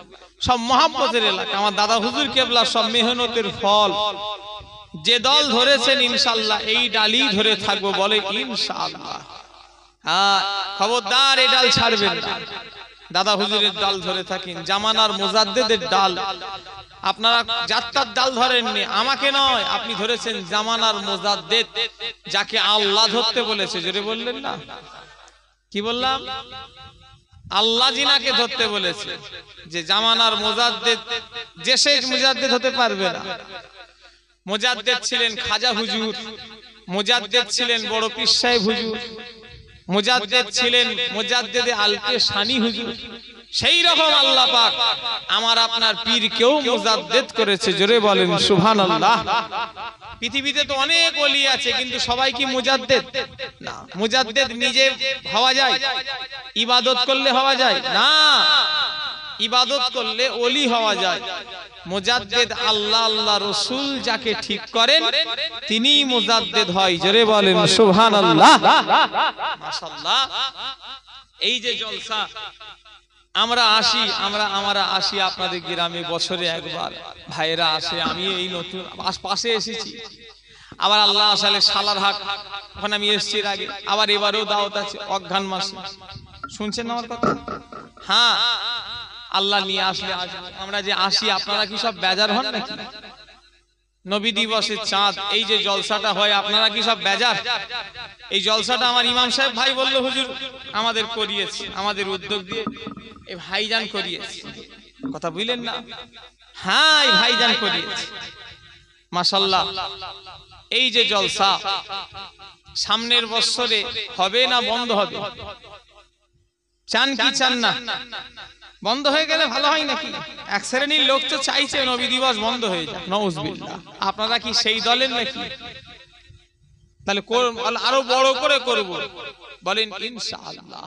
সব মহাব্বতের এলাকা। আমার দাদা হুজুর কেবলা সব মেহনতের ফল। যে দল ধরেছেন ইনশাআল্লাহ এই ডালই ধরে থাকবো, বলে ইনশাআল্লাহ। হ্যাঁ, খবরদার এই ডাল ছাড়বেন না। দাদা হুজুরের ডাল ধরে থাকেন, জামানার মুজাদ্দেদের ডাল। আপনারা যাত্রার ডাল ধরেননি, আমাকে নয়, আপনি ধরেছেন জামানার মুজাদ্দেদ, যাকে আল্লাহ ধরতে বলেছে। জোরে বললেন না? কি বললাম? আল্লাহ জিনাকে ধরতে বলেছে, যে জামানার মুজাদ্দেদ যে সেই মুজাদ্দেদ হতে পারবে না। মুজাদ্দেদ ছিলেন খাজা হুজুর, মুজাদ্দেদ ছিলেন বড় পীর সাহেব হুজুর, মুজাদ্দেদ ছিলেন মুজাদ্দেদে আলকে শানি হুজুর। সেই রকম আল্লাহ পাক আমার আপনার পীরকেও মুজাদ্দেদ করেছে। জোরে বলেন সুবহানাল্লাহ। পৃথিবীতে তো অনেক ওলি আছে, কিন্তু সবাই কি মুজাদ্দেদ? না। মুজাদ্দেদ নিজে হওয়া যায়, ইবাদত করলে হওয়া যায় না। ইবাদত করলে ওলি হওয়া যায়। মুজাদ্দেদ আল্লাহ, আল্লাহ রাসূল যাকে ঠিক করেন তিনিই মুজাদ্দেদ হয়। জোরে বলেন সুবহানাল্লাহ। মাশাআল্লাহ। এই যে জলসা আমরা আসি আপনাদের গ্রামে বছরে একবার, ভাইরা আসে, আমি এই নতুন পাশে এসেছি। আবার আল্লাহ আসালে সালারহাট, ওখানে আমি এসেছি এর আগে, আবার এবারেও দাওয়াত আছে অঘ্রান মাসে। শুনছেন আমার কথা? হ্যাঁ, আল্লাহ নিয়ে আসলে আমরা যে আসি, আপনারা কি সব বেজার হন নাকি? নবী দিবসের চাঁদ, এই যে জলসাটা হয়, আপনারা কি সব বেজার? এই জলসাটা আমার ইমাম সাহেব ভাই বলল হুজুর আমাদের করিয়েছে, আমাদের উদ্যোগ দিয়ে এই ভাইজান করিয়েছে। কথা বুঝলেন না? হ্যাঁ, এই ভাইজান করিয়েছে। মাশাআল্লাহ। এই যে জলসা সামনের বছরে হবে না বন্ধ হবে? চান কি চান না? বন্ধ হয়ে গেলে ভালো হয় নাকি? এক শ্রেণীর লোক তো চাইছে নবী দিবস বন্ধ হয়ে যাক, নাউজুবিল্লাহ। আপনারা কি সেই দলের নাকি? তাহলে আরো বড় করে করব, বলেন ইনশাআল্লাহ।